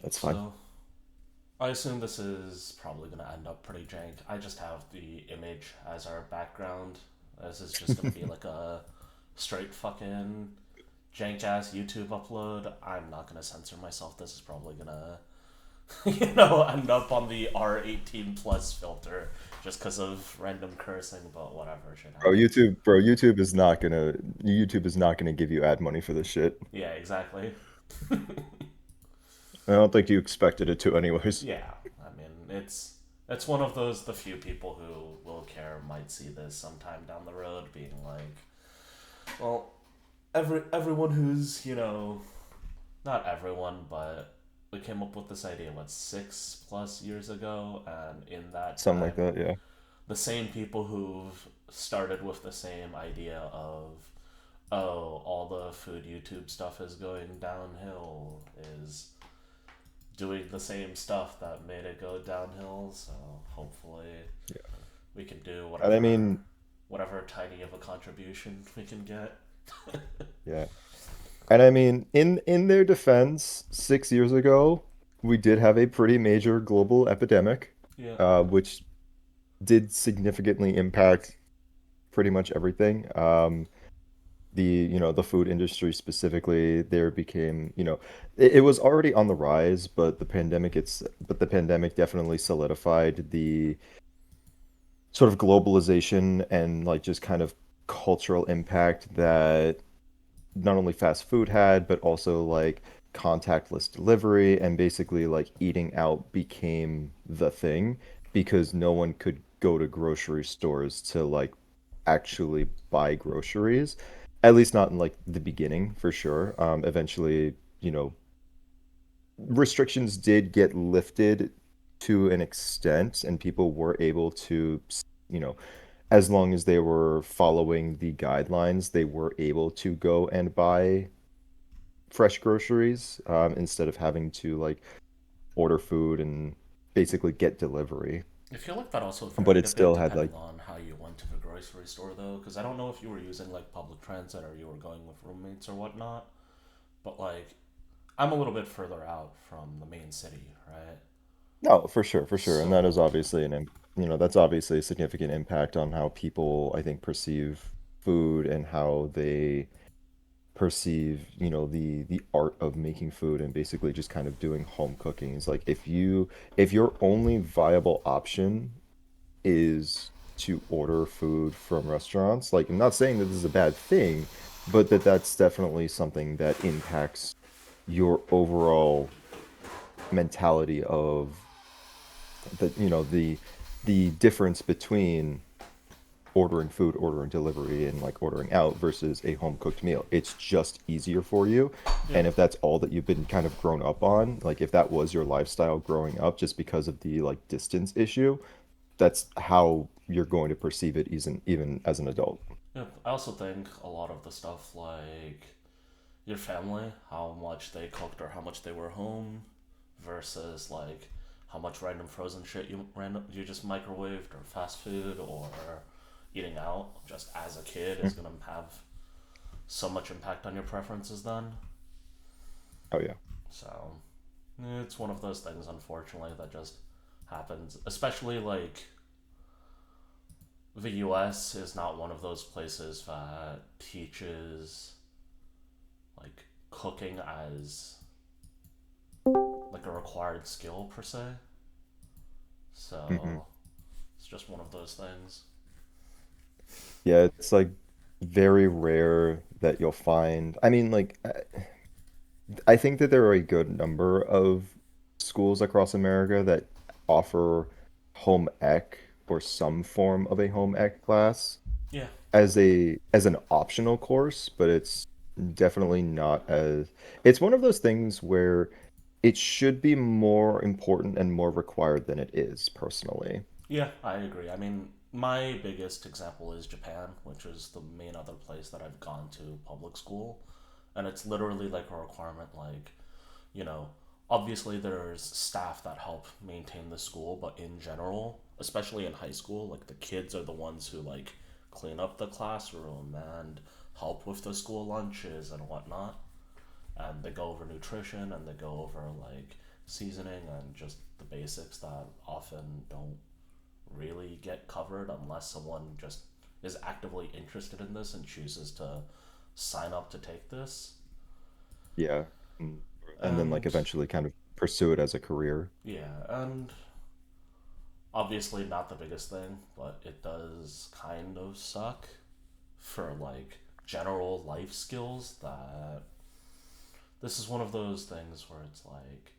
That's fine. So I assume this is probably gonna end up pretty jank. I just have the image as our background. This is just gonna be like a straight fucking jank ass YouTube upload. I'm not gonna censor myself. This is probably gonna, end up on the R18 plus filter just because of random cursing. But whatever, shit happens. Bro, YouTube is not gonna give you ad money for this shit. Yeah, exactly. I don't think you expected it to anyways. Yeah, I mean it's one of those the few people who will care might see this sometime down the road, being like, well, everyone who's not everyone, but we came up with this idea what 6+ years ago, and in that Something like time, that, yeah. the same people who've started with the same idea of all the food YouTube stuff is going downhill is doing the same stuff that made it go downhill. So hopefully Yeah. we can do And I mean, whatever tiny of a contribution we can get. yeah. And I mean, in their defense, 6 years ago, we did have a pretty major global epidemic, Yeah. which did significantly impact pretty much everything. The food industry specifically, there became, it was already on the rise, but the pandemic definitely solidified the sort of globalization and like just kind of cultural impact that not only fast food had, but also like contactless delivery and basically like eating out became the thing because no one could go to grocery stores to like actually buy groceries. At least not in like the beginning, for sure. Eventually, restrictions did get lifted to an extent, and people were able to, you know, as long as they were following the guidelines, they were able to go and buy fresh groceries, instead of having to like order food and basically get delivery. I feel like that also But varied it a bit still had depending like, on how you went to the grocery store, though, because I don't know if you were using like public transit or you were going with roommates or whatnot. But like, I'm a little bit further out from the main city, right? no, for sure. And that is So obviously that's obviously a significant impact on how people, I think, perceive food and how they perceive, the art of making food and basically just kind of doing home cooking. It's like if your only viable option is to order food from restaurants, like I'm not saying that this is a bad thing, but that's definitely something that impacts your overall mentality of the difference between ordering food, ordering delivery, and like ordering out versus a home cooked meal. It's just easier for you. yeah, And if that's all that you've been kind of grown up on, like if that was your lifestyle growing up just because of the like distance issue, that's how you're going to perceive it even as an adult. yeah. I also think a lot of the stuff like your family, how much they cooked or how much they were home, versus like how much random frozen shit you just microwaved or fast food or eating out just as a kid is gonna have so much impact on your preferences then. Oh yeah. So it's one of those things, unfortunately, that just happens. Especially like the U.S. is not one of those places that teaches like cooking as like a required skill per se. Hmm. So it's just one of those things. Yeah, it's like very rare that you'll find. I mean, like I think that there are a good number of schools across America that offer home ec or some form of a home ec class Yeah, as an optional course, but it's definitely not as it's one of those things where it should be more important and more required than it is, personally. yeah, I agree. I mean, my biggest example is Japan, which is the main other place that I've gone to public school, and it's literally like a requirement. Like, you know, obviously there's staff that help maintain the school, but in general, especially in high school, like the kids are the ones who like clean up the classroom and help with the school lunches and whatnot. And they go over nutrition and they go over like seasoning and just the basics that often don't really get covered unless someone just is actively interested in this and chooses to sign up to take this. Yeah. And, and then like And eventually kind of pursue it as a career. yeah, and obviously not the biggest thing, but it does kind of suck for like general life skills that this is one of those things where it's like,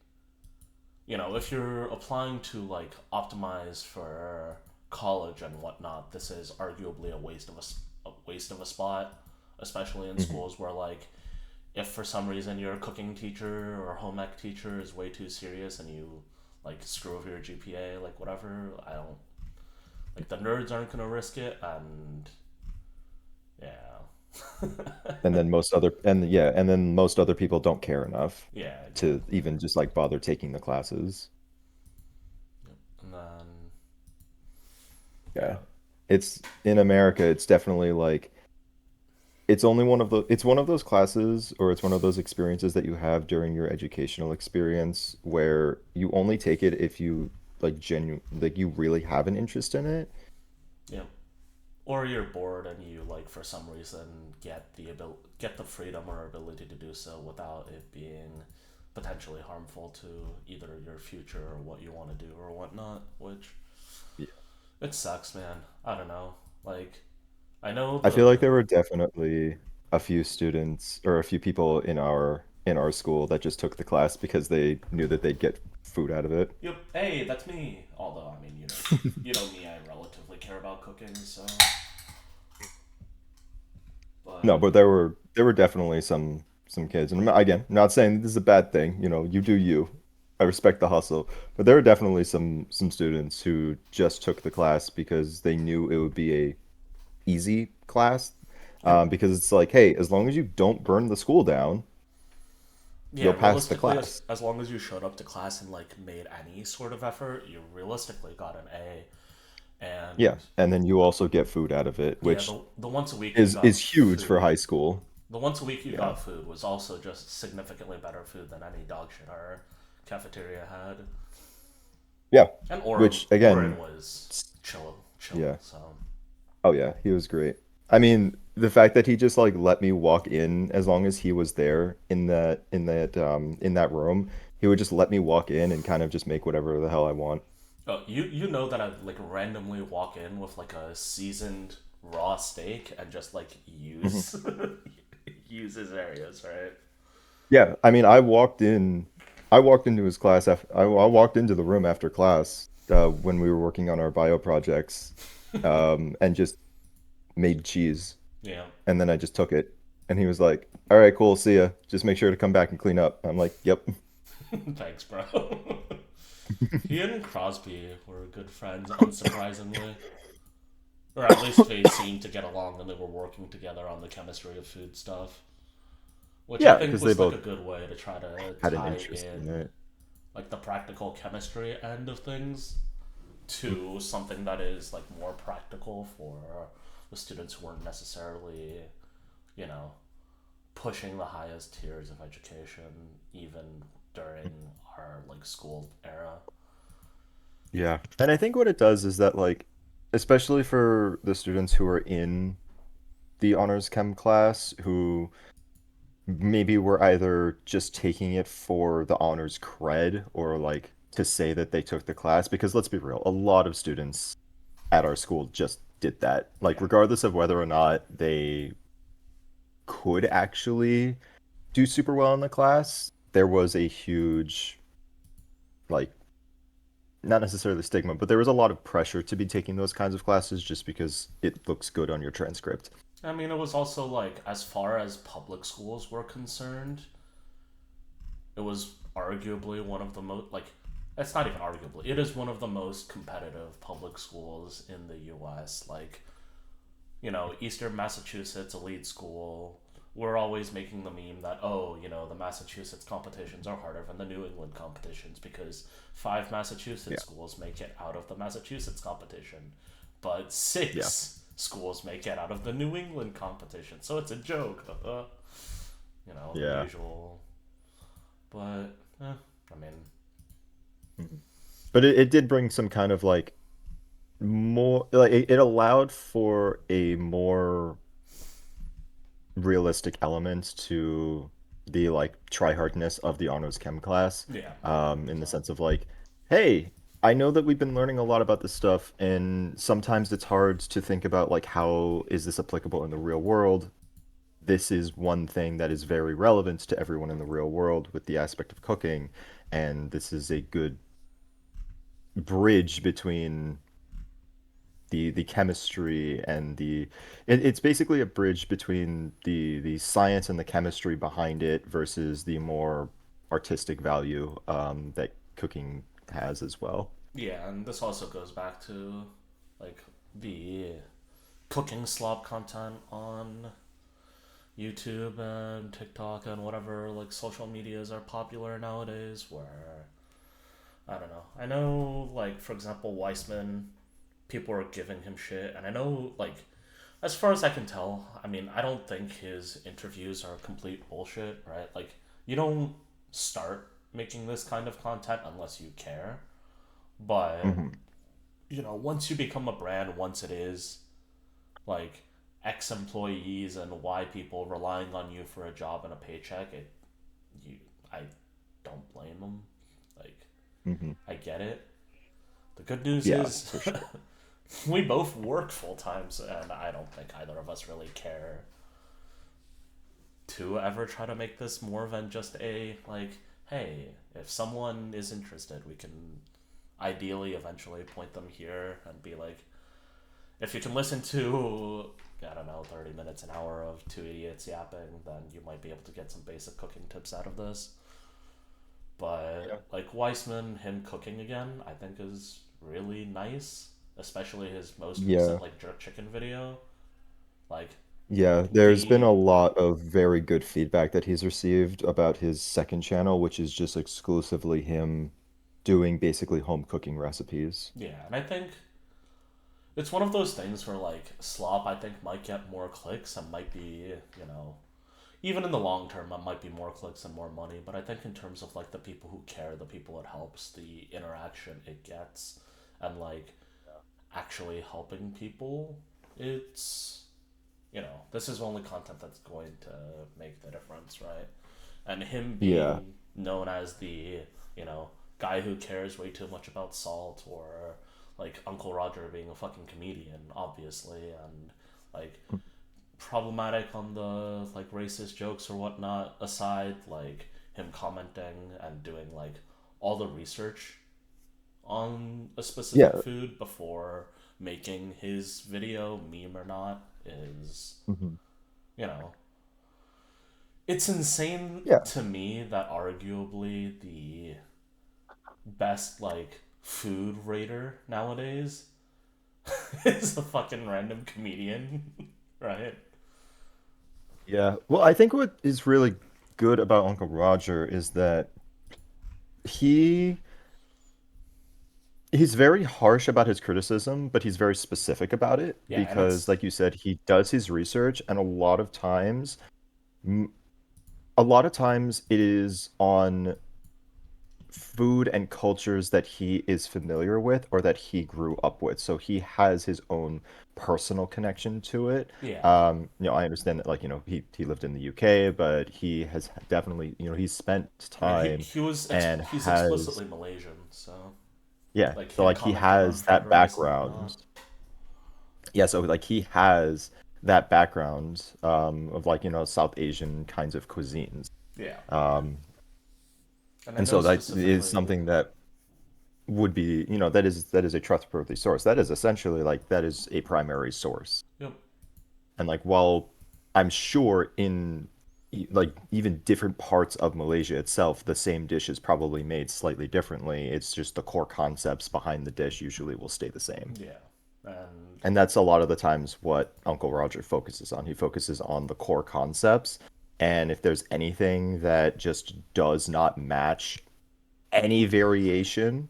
if you're applying to like optimize for college and whatnot, this is arguably a waste of a spot, especially in Hmm. schools where like if for some reason your cooking teacher or home ec teacher is way too serious and you like screw over your GPA, like whatever, I don't like the nerds aren't gonna risk it, and yeah, And then most other and yeah, and then most other people don't care enough yeah, to exactly. even just like bother taking the classes. Yep. And then Yeah. yeah, It's in America, it's definitely like it's one of those classes or it's one of those experiences that you have during your educational experience where you only take it if you like you really have an interest in it. yeah. Or you're bored and you like for some reason get the freedom or ability to do so without it being potentially harmful to either your future or what you want to do or whatnot. Which Yeah. it sucks, man. I don't know. Like I know I feel like the there were definitely a few students or a few people in our school that just took the class because they knew that they'd get food out of it. yep. Hey, that's me. Although I mean, me. I relatively care about cooking, so. No, But but there were definitely some kids, and again, I'm not saying this is a bad thing. You know, you do you. I respect the hustle, but there were definitely some students who just took the class because they knew it would be a easy class, yep. because it's like, hey, as long as you don't burn the school down, Yeah, you'll pass the realistically, class. as long as you showed up to class and like made any sort of effort, you realistically got an A. Yeah, And and then you also get food out of it, yeah, which the once a week you is got huge for high food. school. The once a week you Yeah. got food was also just significantly better food than any dog shit our cafeteria had. Yeah, And which Oren again, was chill. yeah. So Oh yeah, he was great. I mean, the fact that he just like let me walk in as long as he was there in that room, he would just let me walk in and kind of just make whatever the hell I want. you know that I'd like randomly walk in with like a seasoned raw steak and just like Mhm. use his areas, right? Yeah, I mean, I walked into his class after I walked into the room after class when we were working on our bio projects, and just made cheese, Yeah. and then I just took it, and he was like, "All right, cool, see ya. Just make sure to come back and clean up." I'm like, "Yep." Thanks, bro. He and Crosby were good friends, unsurprisingly. Or at least they seemed to get along and they were working together on the chemistry of food stuff. Which I Yeah, think because they was like both a good way to try to had an tie interest in in it. like the practical chemistry end of things to something that is like more practical for the students who weren't necessarily, you know, pushing the highest tiers of education even during our like school era. Yeah. And I think what it does is that like especially for the students who are in the honors chem class who maybe were either just taking it for the honors cred or like to say that they took the class because let's be real, a lot of students at our school just did that. Like Yeah. regardless of whether or not they could actually do super well in the class, there was a huge like not necessarily stigma, but there was a lot of pressure to be taking those kinds of classes just because it looks good on your transcript. I mean, it was also like, as far as public schools were concerned, it was arguably one of the most, like, it's not even arguably, it is one of the most competitive public schools in the US. Like, Eastern Massachusetts elite school, we're always making the meme that, oh, the Massachusetts competitions are harder than the New England competitions because five Yeah. Massachusetts schools make it out of the Massachusetts competition, but Yeah. six schools make it out of the New England competition. So it's a joke. The Yeah. usual. But, I mean, But it did bring some kind of like more like it allowed for a more realistic element to the like tryhardness of the honors chem class, Yeah. in the So sense of like, hey, I know that we've been learning a lot about this stuff, and sometimes it's hard to think about like how is this applicable in the real world. This is one thing that is very relevant to everyone in the real world with the aspect of cooking, and this is a good bridge between the chemistry and it's basically a bridge between the science and the chemistry behind it versus the more artistic value that cooking has as well. yeah, and this also goes back to like the cooking slop content on YouTube and TikTok and whatever like social medias are popular nowadays. Where I don't know. I know, like for example, Weissman. People are giving him shit, and I know, like, as far as I can tell, I mean, I don't think his interviews are complete bullshit, right? Like, you don't start making this kind of content unless you care. But, Hmm. once you become a brand, once it is, like, ex employees and Y people relying on you for a job and a paycheck, you, I don't blame them. Like, Hmm. I get it. The good news Yeah, is for sure. we both work full time, and I don't think either of us really care to ever try to make this more than just a like, hey, if someone is interested, we can ideally eventually point them here and be like, if you can listen to I don't know 30 minutes an hour of two idiots yapping, then you might be able to get some basic cooking tips out of this. Yeah. But like Weissman, him cooking again, I think is really nice, especially his most recent Yeah. like jerk chicken video. Like Yeah, there's been a the lot of very good feedback that he's received about his second channel, which is just exclusively him doing basically home cooking recipes. yeah, and I think it's one of those things where like slop I think might get more clicks and might be, even in the long term it might be more clicks and more money, but I think in terms of like the people who care, the people it helps, the interaction it gets, and like actually helping people, it's this is only content that's going to make the difference, right? And him Yeah. being known as the, you know, guy who cares way too much about salt, or like Uncle Roger being a fucking comedian, obviously, and like problematic on the like racist jokes or whatnot aside, like him commenting and doing like all the research on a specific Yeah. food before making his video, meme or not, is, Hmm. you know, it's insane Yeah. to me that arguably the best like food rater nowadays is a fucking random comedian, right? Yeah. Well, I think what is really good about Uncle Roger is that he he's very harsh about his criticism, but he's very specific about it Yeah, and because, it's like you said, he does his research, and m- a lot of times it is on food and cultures that he is familiar with or that he grew up with. So he has his own personal connection to it. yeah. I understand that, like, he lived in the UK, but he has definitely, he's spent I mean, time and he's has, explicitly Malaysian, so yeah, like so him like he commenting on has fried that rice and background. whatnot. Yeah, so like he has that background of like, South Asian kinds of cuisines. Yeah, Um, and I and know so that is specifically. something that would be, that is a trustworthy source. That is essentially like that is a primary source. Yep. And like while I'm sure in like even different parts of Malaysia itself, the same dish is probably made slightly differently. It's just the core concepts behind the dish usually will stay the same. Yeah, and And that's a lot of the times what Uncle Roger focuses on. He focuses on the core concepts. And if there's anything that just does not match any variation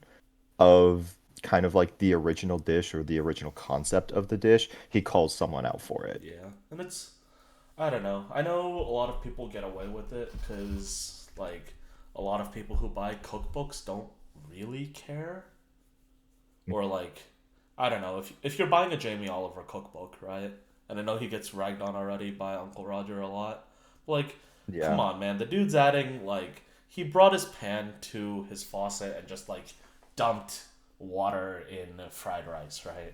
of kind of like the original dish or the original concept of the dish, he calls someone out for it. yeah, and it's I don't know. I know a lot of people get away with it because like a lot of people who buy cookbooks don't really care. or like I don't know if you're buying a Jamie Oliver cookbook, right? And I know he gets ragged on already by Uncle Roger a lot. Like, come Yeah. on, man, the dude's adding like he brought his pan to his faucet and just like dumped water in fried rice, right?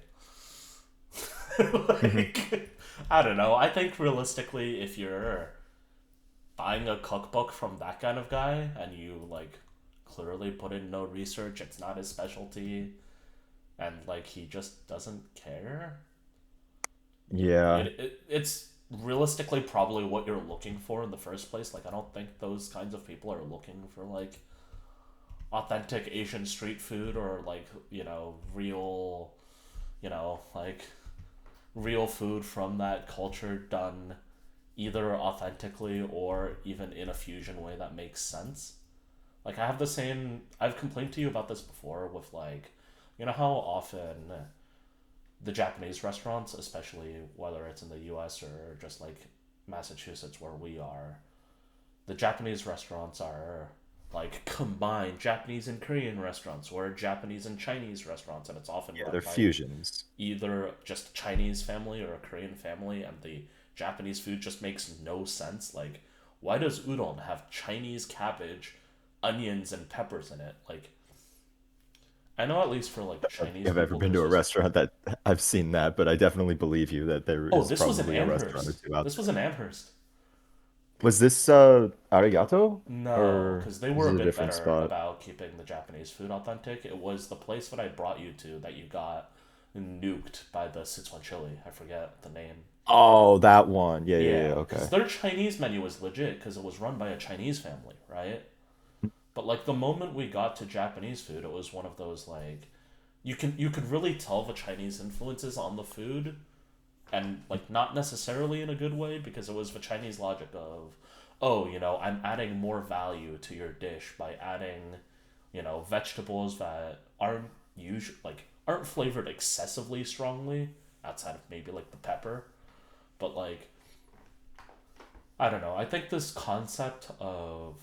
Hmm. Like, I don't know. I think realistically, if you're buying a cookbook from that kind of guy and you like clearly put in no research, it's not his specialty, and like he just doesn't care. Yeah. It's realistically probably what you're looking for in the first place. Like I don't think those kinds of people are looking for like authentic Asian street food or like real like real food from that culture done either authentically or even in a fusion way that makes sense. Like I've complained to you about this before with like how often the Japanese restaurants, especially whether it's in the US or just like Massachusetts where we are, the Japanese restaurants are like combined Japanese and Korean restaurants or Japanese and Chinese restaurants, and it's often Yeah, run they're by fusions. either just a Chinese family or a Korean family, and the Japanese food just makes no sense. Like, why does udon have Chinese cabbage, onions, and peppers in it? Like, I know at least for like If Chinese you've ever people, been there's to a just restaurant that I've seen that, but I definitely believe you that there oh, is this was in probably a restaurant or Amherst. two out This was there. in Amherst. Was this Arigato No, or because they is were a it a bit different better spot? about keeping the Japanese food authentic. It was the place that I brought you to that you got nuked by the Sichuan chili. I forget the name. Oh, that one. Yeah, yeah, yeah. Yeah, because Okay. their Chinese menu was legit because it was run by a Chinese family, right? But like the moment we got to Japanese food, it was one of those like you could really tell the Chinese influences on the food, and like not necessarily in a good way because it was the Chinese logic of, oh, I'm adding more value to your dish by adding, vegetables that aren't flavored excessively strongly outside of maybe like the pepper, but like I don't know. I think this concept of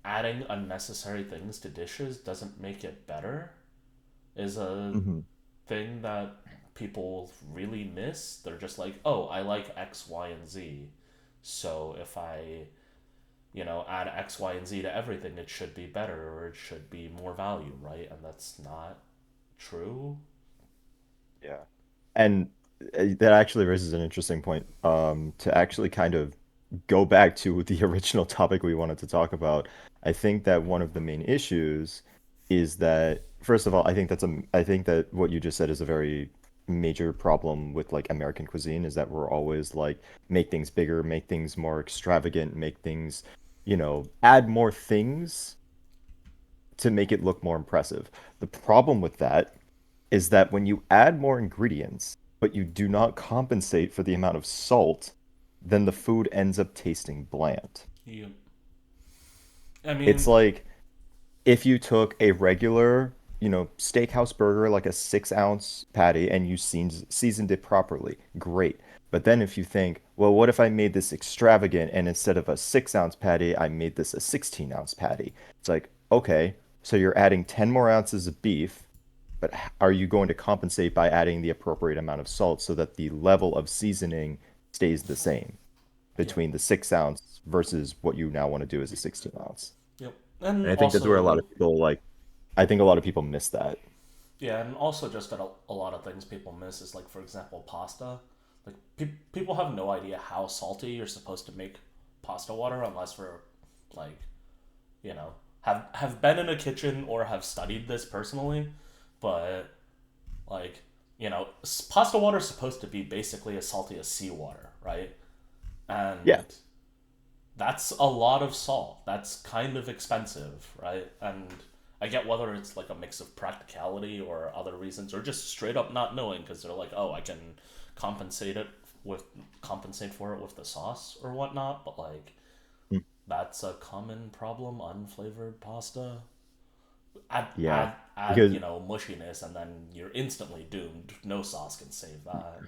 adding unnecessary things to dishes doesn't make it better is a Hmm. thing that people really miss. They're just like, oh, I like X, Y, and Z. So if I, add X, Y, and Z to everything, it should be better or it should be more value, right? And that's not true. Yeah. And that actually raises an interesting point. To actually kind of go back to the original topic we wanted to talk about, I think that one of the main issues is that, first of all, I think that what you just said is a very major problem with like American cuisine is that we're always like make things bigger, make things more extravagant, make things, add more things to make it look more impressive. The problem with that is that when you add more ingredients, but you do not compensate for the amount of salt, then the food ends up tasting bland. Yeah. I It's mean, like if you took a regular, steakhouse burger, like a 6 ounce patty, and you seasoned it properly, great. But then if you think, well, what if I made this extravagant and instead of a 6 ounce patty, I made this a 16-ounce patty? It's like, okay, so you're adding 10 more ounces of beef, but are you going to compensate by adding the appropriate amount of salt so that the level of seasoning stays the same yep, between the 6 ounce versus what you now want to do as a 16 ounce? yep. And And I think that's where a lot also, of people like, I think a lot of people miss that. yeah, and also just that a lot of things people miss is like, for example, pasta. Like, people have no idea how salty you're supposed to make pasta water unless we're like have been in a kitchen or have studied this personally, but like pasta water is supposed to be basically as salty as seawater, right? Yeah. And that's a lot of salt. That's kind of expensive, right? And I get whether it's like a mix of practicality or other reasons or just straight up not knowing because they're like, oh, I can compensate it with compensate for it with the sauce or whatnot, but like Mm. that's a common problem. Unflavored pasta. Add Yeah. add add Because mushiness, and then you're instantly doomed. No sauce can save that.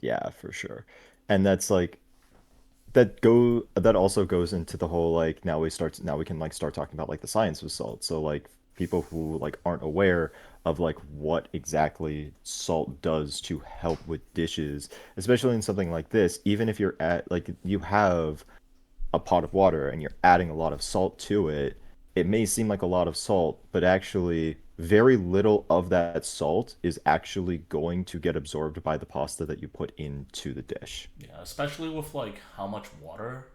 yeah, for sure. And that's like that also goes into the whole like now we can like start talking about like the science of salt. So like people who like aren't aware of like what exactly salt does to help with dishes, especially in something like this. Even if you're at like you have a pot of water and you're adding a lot of salt to it, it may seem like a lot of salt, but actually very little of that salt is actually going to get absorbed by the pasta that you put into the dish. Yeah, especially with like how much water.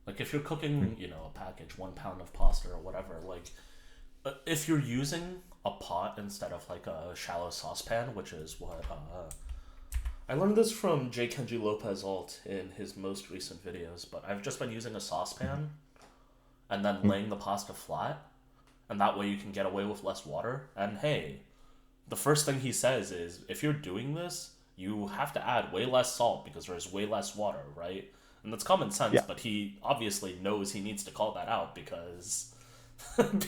Like if you're Mhm. cooking, a package, 1 pound of pasta or whatever, like if you're using a pot instead of like a shallow saucepan, which is what I learned this from J. Kenji Lopez Alt in his most recent videos, but I've just been using a saucepan and then Mhm. laying the pasta flat, and that way you can get away with less water. And hey, the first thing he says is if you're doing this, you have to add way less salt because there's way less water, right? And that's common sense, Yeah. but he obviously knows he needs to call that out because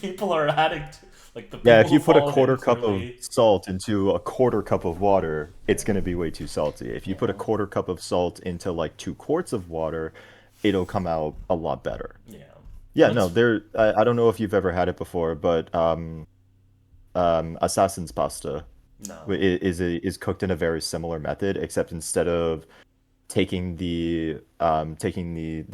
people are adding, like the Yeah, people if who you put a follow him quarter cup of clearly, salt into a quarter cup of water, yeah, it's going to be way too salty. If you put a yeah, quarter cup of salt into like 2 quarts of water, it'll come out a lot better. yeah. Yeah, And no, it's, I don't know if you've ever had it before, but assassin's pasta no. is cooked in a very similar method, except instead of taking the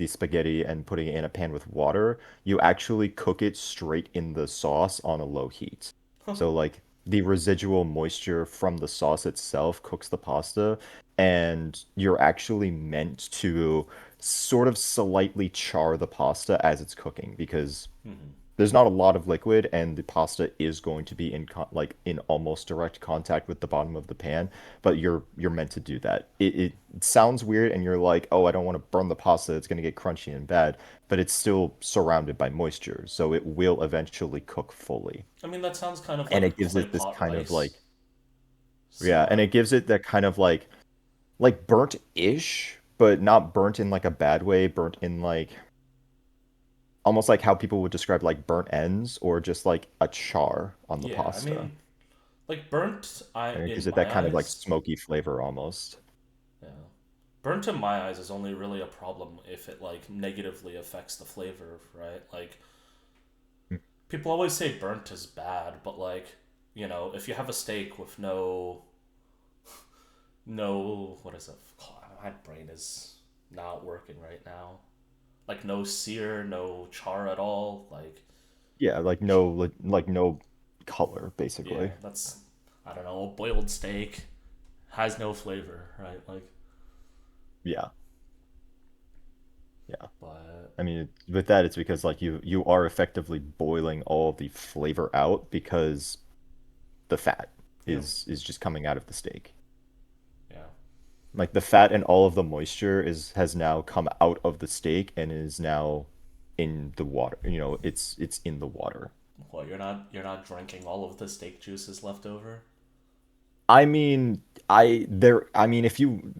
spaghetti and putting it in a pan with water, you actually cook it straight in the sauce on a low heat. So like the residual moisture from the sauce itself cooks the pasta, and you're actually meant to sort of slightly char the pasta as it's cooking because Hmm. there's not a lot of liquid and the pasta is going to be like in almost direct contact with the bottom of the pan, but you're meant to do that. It sounds weird and you're like, oh, I don't want to burn the pasta, it's going to get crunchy and bad, but it's still surrounded by moisture, so it will eventually cook fully. I mean, that sounds kind of And like it gives clay it this pot kind of like, rice. yeah, and So, it gives it that kind of like burnt-ish, but not burnt in like a bad way, burnt in like almost like how people would describe like burnt ends or just like a char on the yeah, I pasta. mean, like burnt I And it in gives it my that kind of like eyes, smoky flavor almost. yeah. Burnt in my eyes is only really a problem if it like negatively affects the flavor, right? Like people always say burnt is bad, but like, if you have a steak with no what is it? Oh, my brain is not working right now. Like no sear, no char at all. Like Yeah, like no like no color yeah, basically. that's I don't know, a boiled steak has no flavor, right? Like Yeah, yeah. but I mean, with that, it's because like you are effectively boiling all of the flavor out because the fat yeah, is just coming out of the steak. yeah. Like the fat and all of the moisture is has now come out of the steak and is now in the water. You know, it's in the water. Well, you're not drinking all of the steak juices left over. I mean, I mean, if you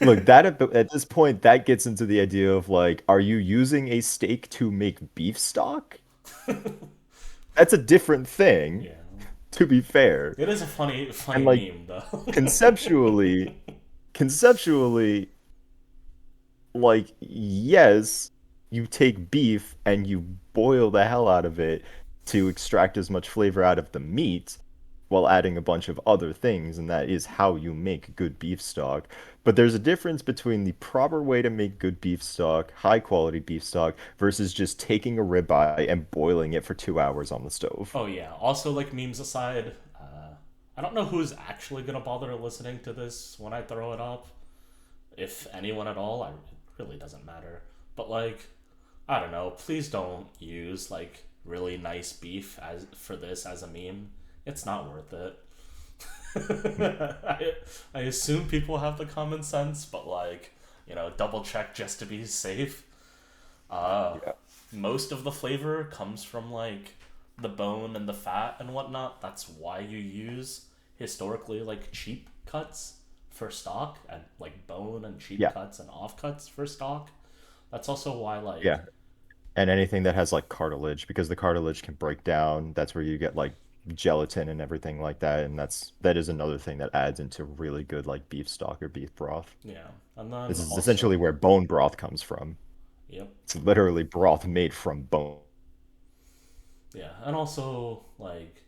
look that at this point, that gets into the idea of like, are you using a steak to make beef stock? That's a different thing, Yeah. to be fair. It is a funny And funny like meme though. conceptually, conceptually, like, yes, you take beef and you boil the hell out of it to extract as much flavor out of the meat while adding a bunch of other things, and that is how you make good beef stock. But there's a difference between the proper way to make good beef stock, high quality beef stock, versus just taking a ribeye and boiling it for 2 hours on the stove. Oh yeah. Also, like memes aside, I don't know who's actually gonna bother listening to this when I throw it up. If anyone at all, it really doesn't matter. But like, I don't know. Please don't use like really nice beef as for this as a meme. It's not worth it. I assume people have the common sense, but like, double check just to be safe. Uh, Yeah. Most of the flavor comes from like the bone and the fat and whatnot. That's why you use historically like cheap cuts for stock and like bone and cheap Yeah. cuts and offcuts for stock. That's also why like Yeah. And anything that has like cartilage, because the cartilage can break down, that's where you get like gelatin and everything like that. And that is another thing that adds into really good like beef stock or beef broth. yeah, and then This is essentially also where bone broth comes from. yep, It's literally broth made from bone. Yeah, and also like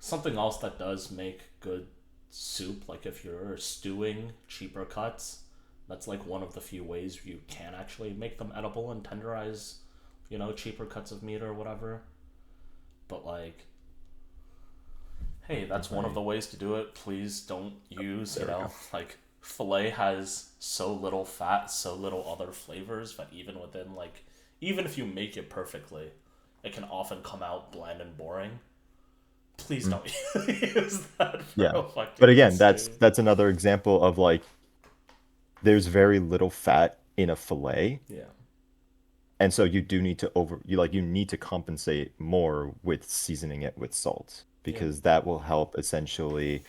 something else that does make good soup, like if you're stewing cheaper cuts, that's like one of the few ways you can actually make them edible and tenderize, cheaper cuts of meat or whatever. But like, hey, that's one of the Right. ways to do it. Please don't use, There we go. like filet has so little fat, so little other flavors, but even if you make it perfectly, it can often come out bland and boring. Please Mm. don't use that for Yeah. a But fucking again, that's stew. that's another example of like there's very little fat in a fillet. Yeah. And so you do need to you need to compensate more with seasoning it with salt Yep. because that will help essentially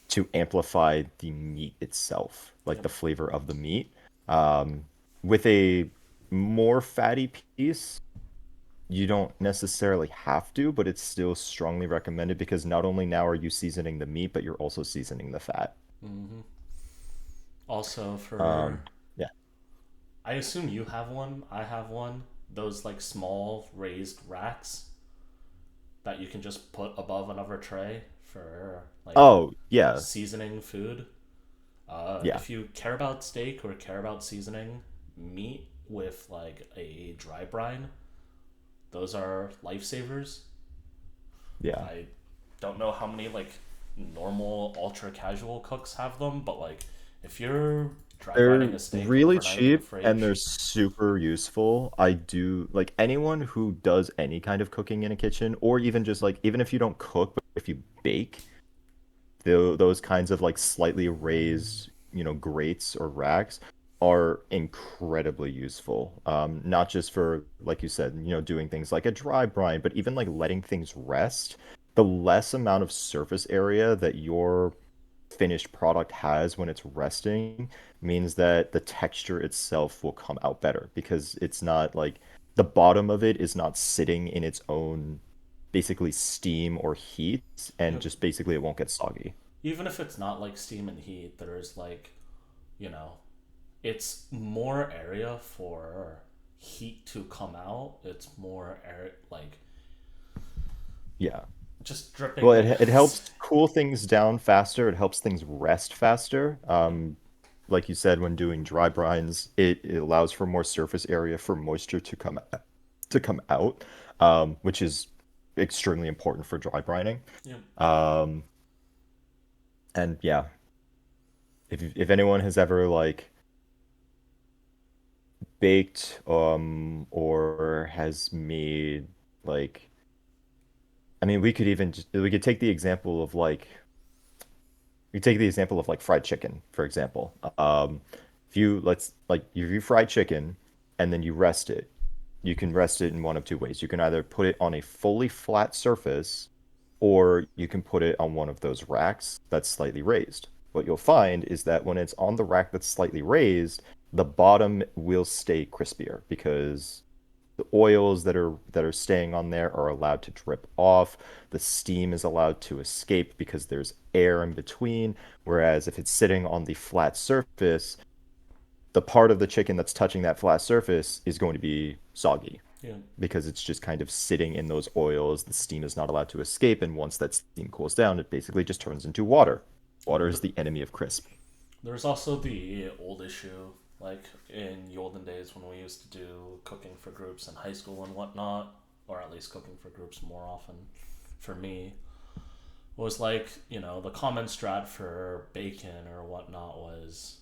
to amplify the meat itself, like Yep. the flavor of the meat. Um, with a more fatty piece, you don't necessarily have to, but it's still strongly recommended because not only now are you seasoning the meat, but you're also seasoning the fat. Mm-hmm. Also, Um, yeah. I assume you have one. I have one. Those like small raised racks that you can just put above another tray for like Oh, yeah. seasoning food. Yeah. If you care about steak or care about seasoning meat with like a dry brine, those are lifesavers. Yeah. I don't know how many like normal ultra casual cooks have them, but like if you're dry They're brining a steak really overnight in the cheap and they're fridge, super useful. I do like anyone who does any kind of cooking in a kitchen, or even just like even if you don't cook, but if you bake, those kinds of like slightly raised, grates or racks are incredibly useful. Not just for, like you said, doing things like a dry brine, but even like letting things rest. The less amount of surface area that your finished product has when it's resting means that the texture itself will come out better because it's not like the bottom of it is not sitting in its own basically steam or heat you and know, just basically it won't get soggy. even if it's not like steam and heat, there's like, you know, it's more area for heat to come out. It's more air, like Yeah. just Well, dripping. it helps cool things down faster. It helps things rest faster. Yep, Like you said, when doing dry brines, it allows for more surface area for moisture to come out, which is extremely important for dry brining. yep. Um, and yeah, if anyone has ever like baked or has made like I mean we could take the example of like you take the example of like fried chicken, for example. If you let's like if you fry chicken and then you rest it, you can rest it in one of two ways. You can either put it on a fully flat surface or you can put it on one of those racks that's slightly raised. What you'll find is that when it's on the rack that's slightly raised, the bottom will stay crispier because the oils that are staying on there are allowed to drip off. The steam is allowed to escape because there's air in between. Whereas if it's sitting on the flat surface, the part of the chicken that's touching that flat surface is going to be soggy Yeah. because it's just kind of sitting in those oils. The steam is not allowed to escape, and once that steam cools down, it basically just turns into water. Water is Th- the enemy of crisp. There's also the old issue, like in the olden days when we used to do cooking for groups in high school and whatnot, or at least cooking for groups more often. For me, was like the common strat for bacon or whatnot was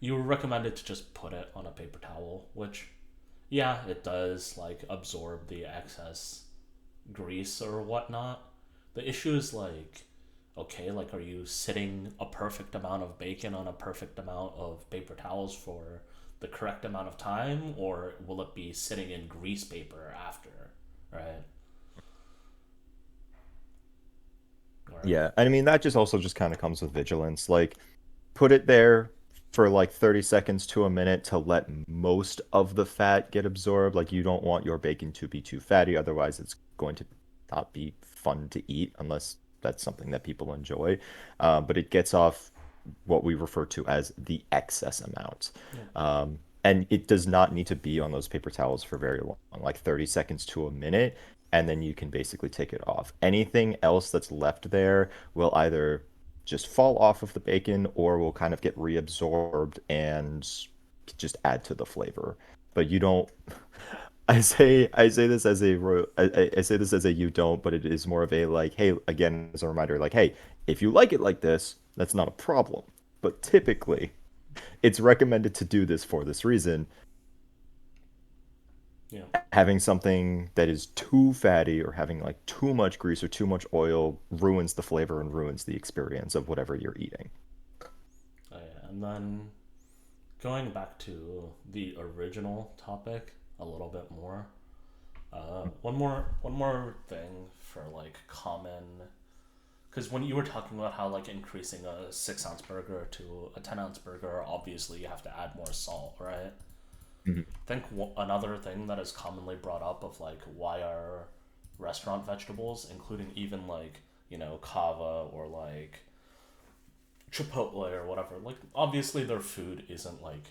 you were recommended to just put it on a paper towel, which yeah, it does like absorb the excess grease or whatnot. The issue is like, okay, like are you sitting a perfect amount of bacon on a perfect amount of paper towels for the correct amount of time, or will it be sitting in grease paper after, right? Or Yeah, and I mean that just also just kind of comes with vigilance. Like put it there for like 30 seconds to a minute to let most of the fat get absorbed. Like you don't want your bacon to be too fatty, otherwise it's going to not be fun to eat unless that's something that people enjoy. But it gets off what we refer to as the excess amount. yeah, And it does not need to be on those paper towels for very long, like 30 seconds to a minute, and then you can basically take it off. Anything else that's left there will either just fall off of the bacon or will kind of get reabsorbed and just add to the flavor. But you don't I say this as a I say this as a you don't, but it is more of a like, hey, again, as a reminder, like, hey, if you like it like this, that's not a problem. But typically, it's recommended to do this for this reason. Yeah. Having something that is too fatty or having like too much grease or too much oil ruins the flavor and ruins the experience of whatever you're eating. Yeah. And then going back to the original topic a little bit more. One more thing for like common, because when you were talking about how like increasing a 6 ounce burger to a 10 ounce burger, obviously you have to add more salt, right? Mhm. I think another thing that is commonly brought up of like why are restaurant vegetables, including even like kava or like Chipotle or whatever, like obviously their food isn't like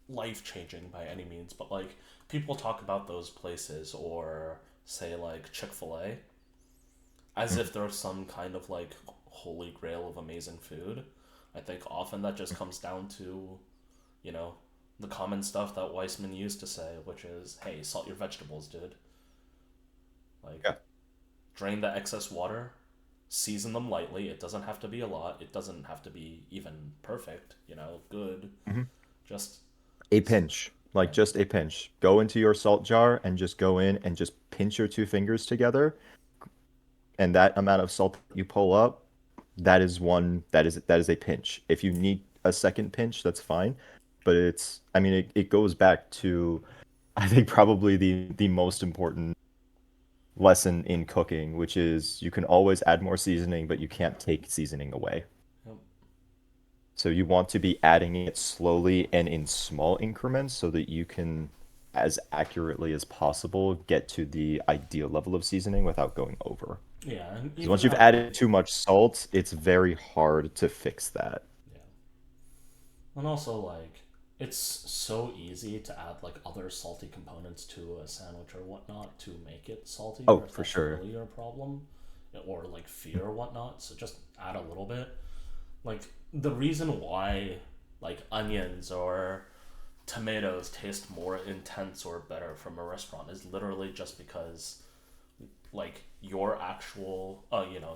life changing by any means, but like people talk about those places or say like Chick Fil A as if they're some kind of like holy grail of amazing food. I think often that just comes down to you know the common stuff that Weissman used to say, which is, "Hey, salt your vegetables, dude. Like, Yeah. drain the excess water, season them lightly. It doesn't have to be a lot. It doesn't have to be even perfect. Good. Mhm. Just A pinch, like yeah, just a pinch. Go into your salt jar and just go in and just pinch your two fingers together, and that amount of salt that you pull up, that is a pinch. If you need a second pinch, that's fine. But I mean, it goes back to, I think, probably the most important lesson in cooking, which is you can always add more seasoning, but you can't take seasoning away. yep, So you want to be adding it slowly and in small increments so that you can, as accurately as possible, get to the ideal level of seasoning without going over. yeah, and Because even once you've at added too much salt, it's very hard to fix that. yeah, and also like it's so easy to add like other salty components to a sandwich or whatnot to make it saltier Oh, if for that's sure. really your problem, or like fear or whatnot. So just add a little bit. Like the reason why like onions or tomatoes taste more intense or better from a restaurant is literally just because like your actual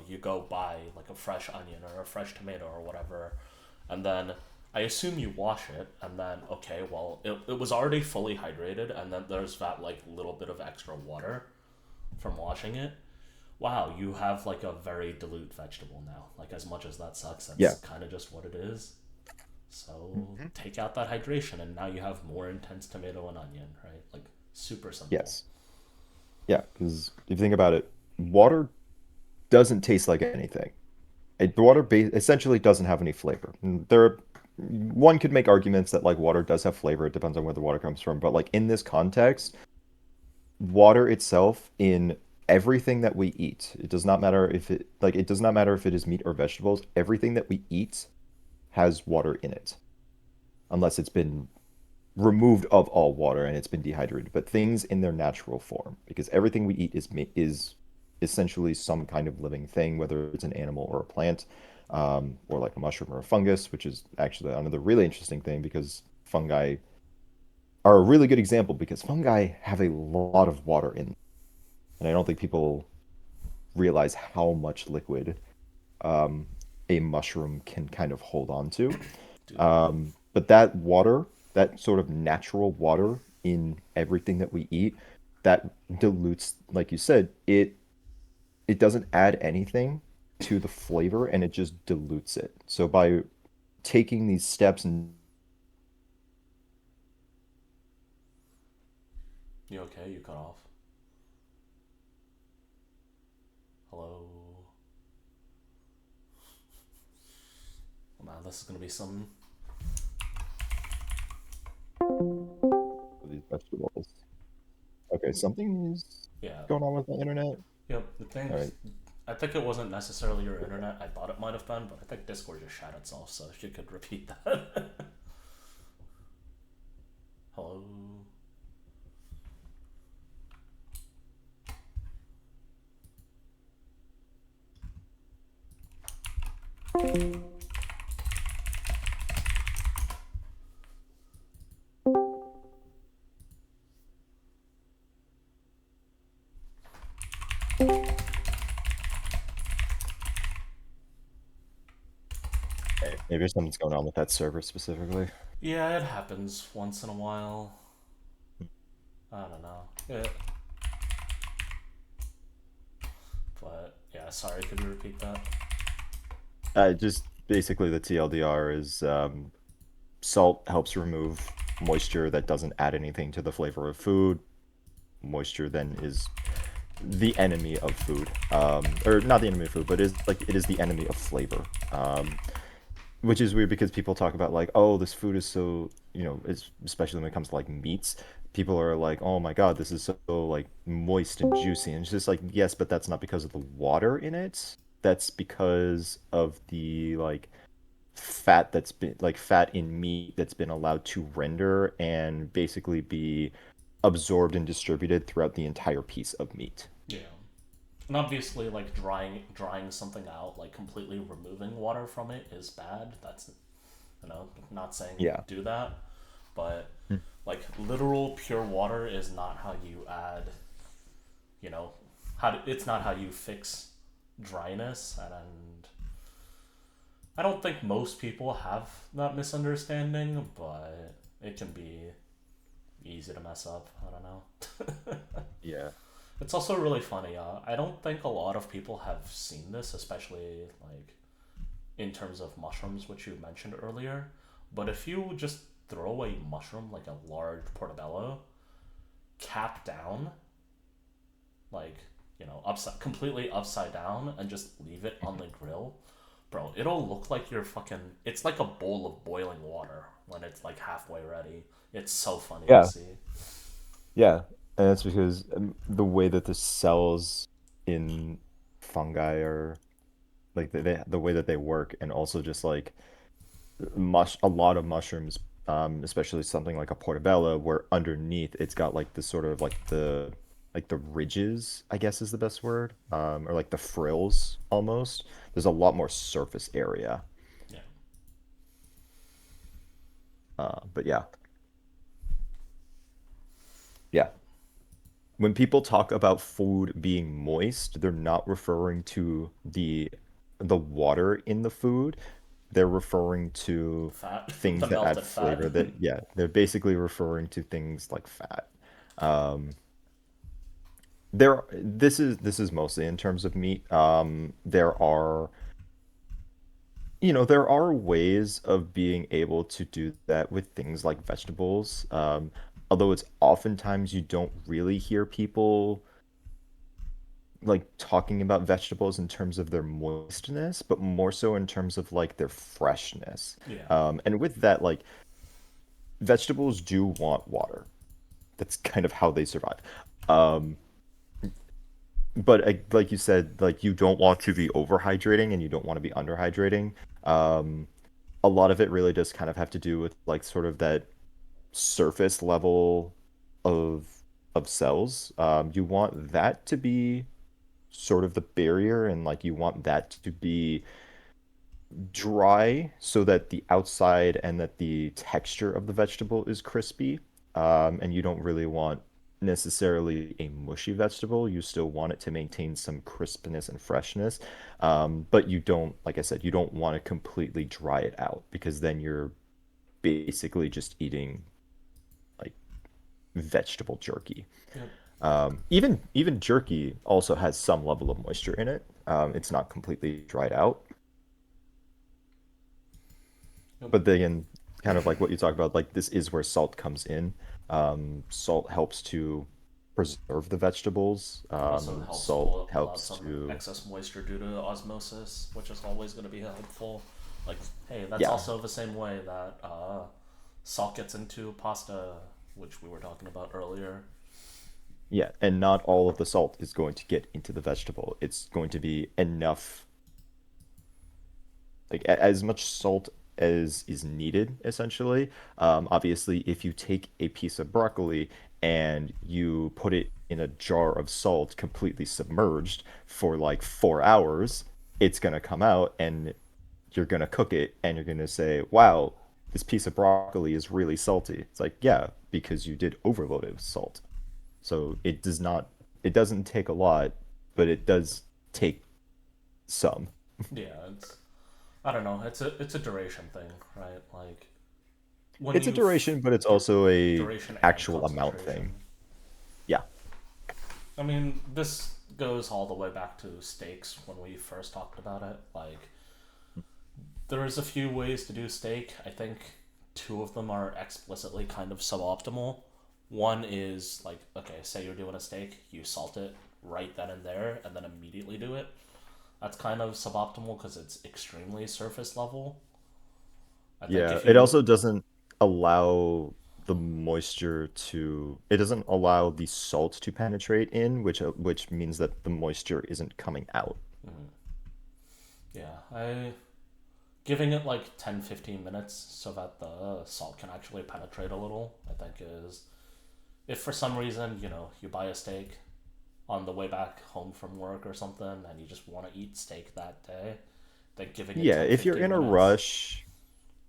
you go buy like a fresh onion or a fresh tomato or whatever, and then I assume you wash it, and then okay, well it was already fully hydrated, and then there's that like little bit of extra water from washing it. Wow, you have like a very dilute vegetable now. Like, as much as that sucks, Yeah. that's kind of just what it is. So Mhm. take out that hydration, and now you have more intense tomato and onion, right? Like, super simple. Yes. Yeah, because if you think about it, water doesn't taste like anything. Water essentially doesn't have any flavor. One could make arguments that like water does have flavor. It depends on where the water comes from. But like in this context, water itself in everything that we eat, it does not matter if it does not matter if it is meat or vegetables. Everything that we eat has water in it, unless it's been removed of all water and it's been dehydrated. But things in their natural form, because everything we eat is essentially some kind of living thing, whether it's an animal or a plant, or like a mushroom or a fungus, which is actually another really interesting thing because fungi are a really good example because fungi have a lot of water in them. And I don't think people realize how much liquid um, a mushroom can kind of hold on to. Dude, But that water, that sort of natural water in everything that we eat, that dilutes, like you said, it doesn't add anything to the flavor and it just dilutes it. So by taking these steps and you okay? You cut off. Hello? Well, man, this is gonna be some. these vegetables. Okay, something is Yeah. going on with my internet. Yep. The thing. All right. I think it wasn't necessarily your internet. I thought it might have been, but I think Discord just shut itself. So if you could repeat that. Hello. Maybe something's going on with that server specifically. Yeah, it happens once in a while. I don't know. But yeah, sorry, could you repeat that? Just basically the TLDR is salt helps remove moisture that doesn't add anything to the flavor of food. Moisture then is the enemy of food, or not the enemy of food, but is like it is the enemy of flavor. Which is weird because people talk about like, oh, this food is so, it's especially when it comes to like meats. People are like, oh my God, this is so like moist and juicy, and it's just like, yes, but that's not because of the water in it. That's because of the like fat that's been like fat in meat that's been allowed to render and basically be absorbed and distributed throughout the entire piece of meat. Yeah. And obviously, like drying something out, like completely removing water from it is bad. That's not saying Yeah. do that, but Mm. like literal pure water is not how you add. You know, it's not how you fix dryness, and I don't think most people have that misunderstanding, but it can be easy to mess up. I don't know. Yeah. It's also really funny. I don't think a lot of people have seen this, especially like in terms of mushrooms, which you mentioned earlier. But if you just throw a mushroom, like a large portobello, cap down, like upside completely upside down, and just leave it on the grill, bro, it'll look like you're fucking. It's like a bowl of boiling water when it's like halfway ready. It's so funny to Yeah. see. Yeah, and that's because the way that the cells in fungi are like the way that they work, and also just like a lot of mushrooms, especially something like a portobello, where underneath it's got like the sort of like the ridges, I guess is the best word, or like the frills almost. There's a lot more surface area. Yeah. But yeah, yeah. When people talk about food being moist, they're not referring to the water in the food. They're referring to Fat, the things that add melted fat. flavor that, yeah, they're basically referring to things like fat. Um, this is mostly in terms of meat. There are ways of being able to do that with things like vegetables. Although it's oftentimes you don't really hear people like talking about vegetables in terms of their moistness, but more so in terms of like their freshness. Yeah. And with that, like vegetables do want water. That's kind of how they survive. Um, but like you said, like you don't want to be overhydrating and you don't want to be underhydrating. Um, a lot of it really does kind of have to do with like sort of that surface level of cells. You want that to be sort of the barrier, and like you want that to be dry so that the outside and that the texture of the vegetable is crispy. And you don't really want necessarily a mushy vegetable. You still want it to maintain some crispness and freshness. But you don't, like I said, you don't want to completely dry it out because then you're basically just eating like vegetable jerky. Yep. Even jerky also has some level of moisture in it. It's not completely dried out. Yep. But then, kind of like what you talk about, like this is where salt comes in. Salt helps to preserve the vegetables. It also helps Salt pull out helps some to, excess moisture due to osmosis, which is always going to be helpful. Like, hey, that's yeah, also the same way that salt gets into pasta, which we were talking about earlier. yeah. And not all of the salt is going to get into the vegetable. It's going to be enough, like as much salt as is needed, essentially. Obviously, if you take a piece of broccoli and you put it in a jar of salt completely submerged for like 4 hours, it's gonna come out and you're gonna cook it and you're gonna say, wow, this piece of broccoli is really salty. It's like, yeah, because you did overload it with salt. So it doesn't take a lot, but it does take some. Yeah, it's I don't know. It's a duration thing, right? Like when It's a you duration, but it's also a duration and actual amount thing. concentration. Yeah. I mean, this goes all the way back to steaks when we first talked about it. Like there's a few ways to do steak. I think two of them are explicitly kind of suboptimal. One is like, okay, say you're doing a steak, you salt it right then and there, and then immediately do it. That's kind of suboptimal because it's extremely surface level. I think Yeah. if It you, also doesn't allow the moisture to, it doesn't allow the salt to penetrate in, which means that the moisture isn't coming out. yeah, I giving it like 10, 15 minutes so that the salt can actually penetrate a little, I think is if for some reason, you buy a steak on the way back home from work or something and you just want to eat steak that day, then giving it Yeah, 10, if you're 15 in a minutes. rush,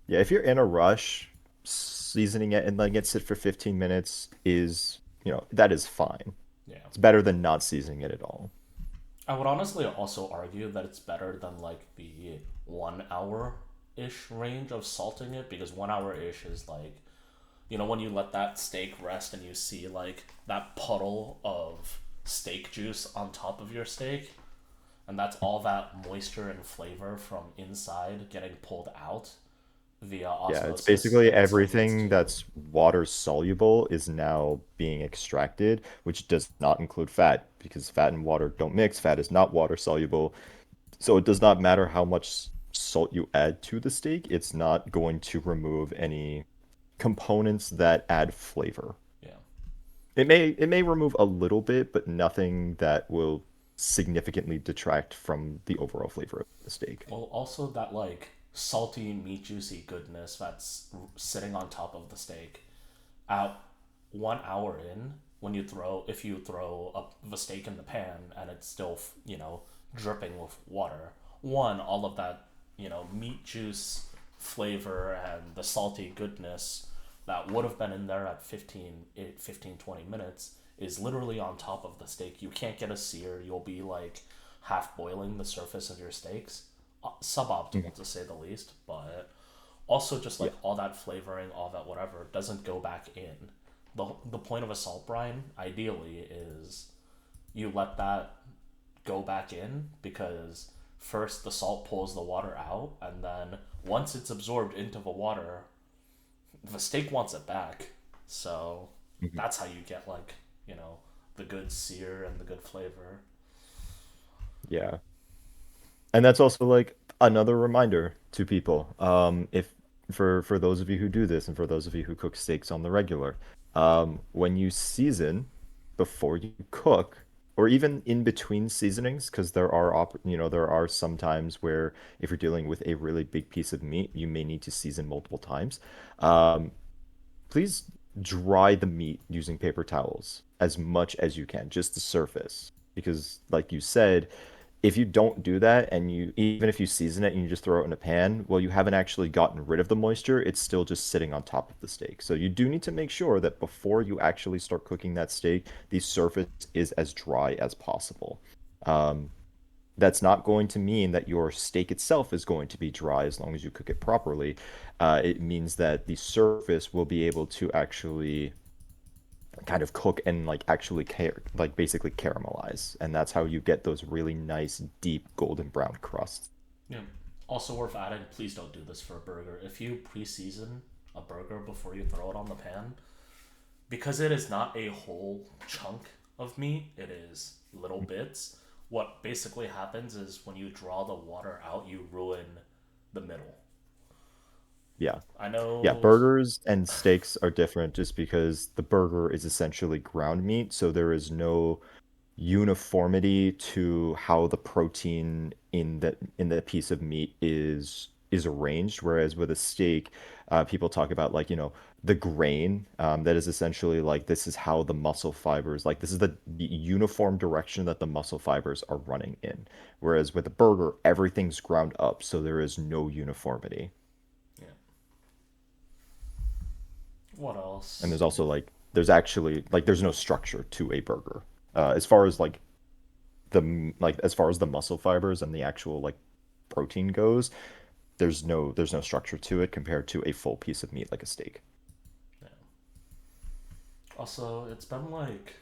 yeah, if you're in a rush, seasoning it and letting it sit for 15 minutes is, that is fine. Yeah. It's better than not seasoning it at all. I would honestly also argue that it's better than like the 1 hour ish range of salting it because 1 hour ish is like, when you let that steak rest and you see like that puddle of steak juice on top of your steak, and that's all that moisture and flavor from inside getting pulled out via Yeah, it's osmosis, basically and it still needs everything to. that's water soluble is now being extracted, which does not include fat because fat and water don't mix. Fat is not water soluble. So it does not matter how much salt you add to the steak, it's not going to remove any components that add flavor. Yeah. It may remove a little bit, but nothing that will significantly detract from the overall flavor of the steak. Well, also that like salty, meat juicy goodness that's sitting on top of the steak. At 1 hour in, if you throw up the steak in the pan and it's still, dripping with water, one, all of that, meat juice flavor and the salty goodness that would have been in there at 20 minutes is literally on top of the steak. You can't get a sear. You'll be like half boiling the surface of your steaks. Mhm. Suboptimal to say the least, but also just Yeah. like all that flavoring, all that whatever doesn't go back in. The point of a salt brine ideally is you let that go back in because first the salt pulls the water out and then once it's absorbed into the water, the steak wants it back. So Mhm. that's how you get like, you know, the good sear and the good flavor. Yeah. And that's also like another reminder to people. If for those of you who do this and for those of you who cook steaks on the regular, when you season before you cook, or even in between seasonings, because there are some times where if you're dealing with a really big piece of meat, you may need to season multiple times. Um, Please dry the meat using paper towels as much as you can, just the surface. Because, like you said, if you don't do that and even if you season it and you just throw it in a pan, well, you haven't actually gotten rid of the moisture. It's still just sitting on top of the steak. So you do need to make sure that before you actually start cooking that steak, the surface is as dry as possible. Um, that's not going to mean that your steak itself is going to be dry as long as you cook it properly. It means that the surface will be able to actually kind of cook and like actually like basically caramelize, and that's how you get those really nice deep golden brown crusts. Yeah. Also worth adding, please don't do this for a burger. If you pre-season a burger before you throw it on the pan, because it is not a whole chunk of meat, it is little bits. What basically happens is when you draw the water out, you ruin the middle. Yeah. I Yeah, know. burgers and steaks are different just because the burger is essentially ground meat, so there is no uniformity to how the protein in the piece of meat is is arranged, whereas with a steak, people talk about like, the grain, that is essentially like this is how the muscle fibers, like this is the uniform direction that the muscle fibers are running in. Whereas with a burger, everything's ground up, so there is no uniformity. Yeah. What And else? there's also like there's actually like there's no structure to a burger. As far as like as far as the muscle fibers and the actual like protein goes, there's no structure to it compared to a full piece of meat like a steak. Yeah. Also, it's been like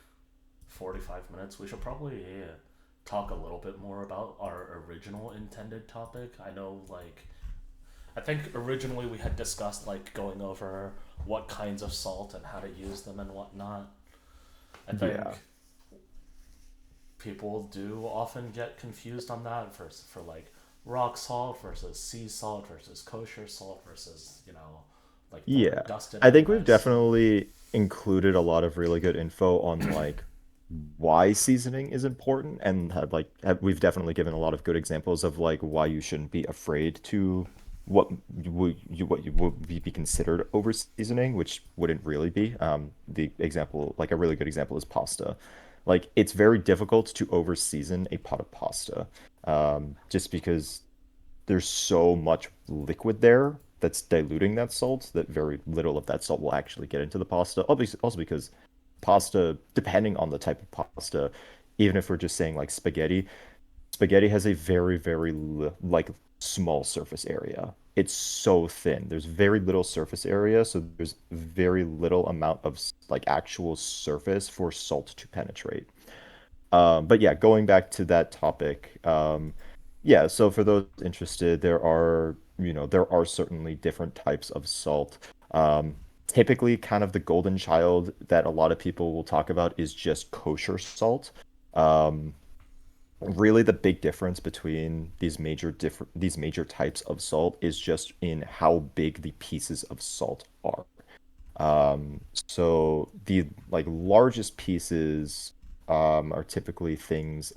45 minutes. We should probably talk a little bit more about our original intended topic. I know, like, I think originally we had discussed, like, going over what kinds of salt and how to use them and whatnot. I Yeah. think people do often get confused on that for like rock salt versus sea salt versus kosher salt versus, like the Yeah. dusted I think we've iodized salt. definitely included a lot of really good info on like why seasoning is important and we've definitely given a lot of good examples of like why you shouldn't be afraid to what you would be considered over seasoning, which wouldn't really be. The example, like a really good example is pasta. Like it's very difficult to over season a pot of pasta. Just because there's so much liquid there that's diluting that salt that very little of that salt will actually get into the pasta. Obviously, also because pasta, depending on the type of pasta, even if we're just saying like spaghetti has a very, very like small surface area. It's so thin. There's very little surface area, so there's very little amount of like actual surface for salt to penetrate. But yeah, going back to that topic, yeah, so for those interested, there are certainly different types of salt. Typically, kind of the golden child that a lot of people will talk about is just kosher salt. Um, Really, the big difference between these major types of salt is just in how big the pieces of salt are. So the like largest pieces are typically things